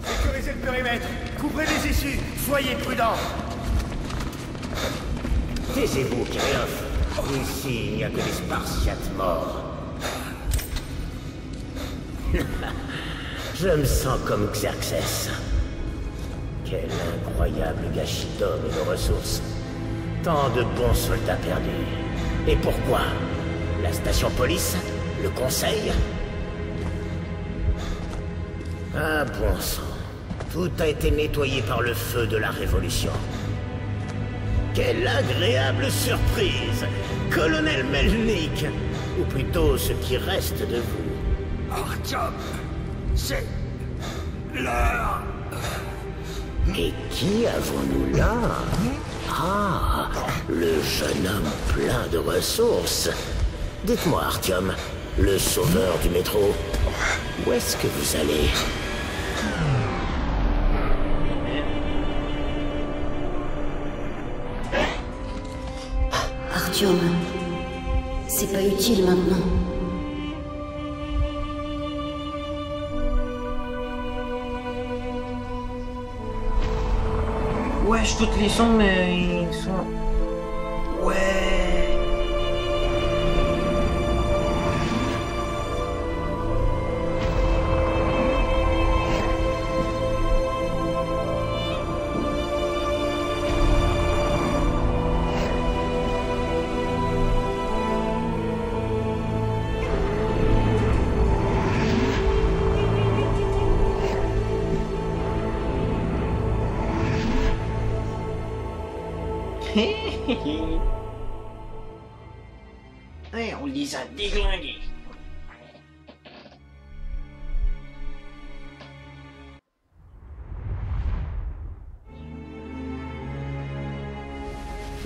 Sécurisez le périmètre. Couvrez les issues. Soyez prudents. Taisez-vous, Kirillov. Ici, il n'y a que des Spartiates morts. Je me sens comme Xerxès. Quel incroyable gâchis d'hommes et de ressources. Tant de bons soldats perdus. Et pourquoi? La station police? Le conseil? Ah bon sang. Tout a été nettoyé par le feu de la Révolution. Quelle agréable surprise! Colonel Melnik! Ou plutôt ce qui reste de vous. Artyom, c'est l'heure. Mais qui avons-nous là? Ah, le jeune homme plein de ressources. Dites-moi, Artyom, le sauveur du métro, où est-ce que vous allez? Artyom, c'est pas utile maintenant. Ouais, toutes les sons, mais ils sont... Ouais... Hey, on les a déglingués.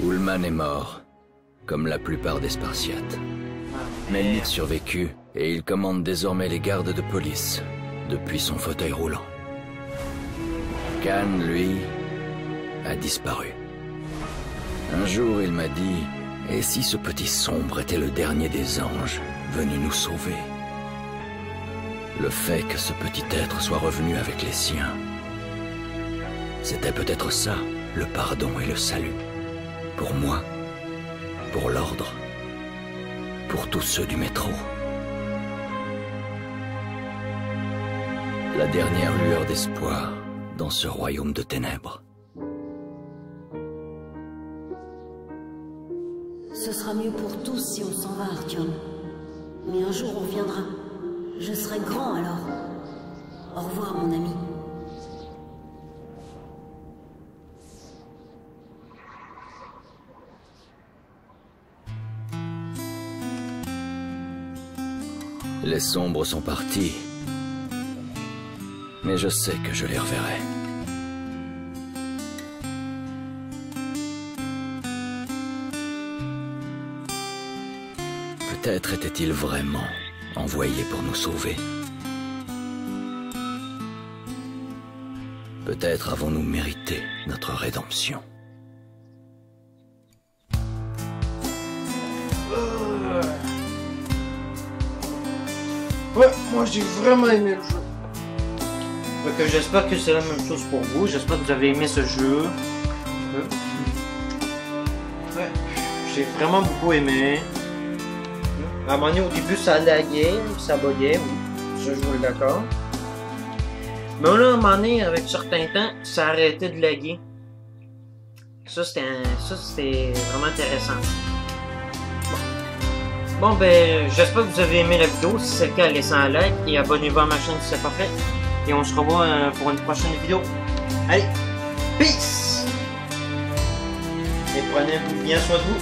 Ullman est mort, comme la plupart des Spartiates. Melnik survécut et il commande désormais les gardes de police, depuis son fauteuil roulant. Khan, lui, a disparu. Un jour, il m'a dit, et si ce petit sombre était le dernier des anges venus nous sauver? Le fait que ce petit être soit revenu avec les siens, c'était peut-être ça, le pardon et le salut. Pour moi, pour l'ordre, pour tous ceux du métro. La dernière lueur d'espoir dans ce royaume de ténèbres. Ce sera mieux pour tous si on s'en va, Artyom. Mais un jour on reviendra. Je serai grand alors. Au revoir, mon ami. Les sombres sont partis. Mais je sais que je les reverrai. Peut-être était-il vraiment envoyé pour nous sauver. Peut-être avons-nous mérité notre rédemption. Ouais, moi j'ai vraiment aimé le jeu. Donc j'espère que c'est la même chose pour vous. J'espère que vous avez aimé ce jeu. Ouais, j'ai vraiment beaucoup aimé. À un moment donné, au début, ça laguait, ça buguait, je vous le d'accord. Mais là, à un moment donné, avec certains temps, ça arrêtait de laguer. Ça, c'était vraiment intéressant. Bon, ben, j'espère que vous avez aimé la vidéo. Si c'est le cas, laissez un like et abonnez-vous à ma chaîne si c'est pas fait. Et on se revoit pour une prochaine vidéo. Allez, peace! Et prenez bien soin de vous.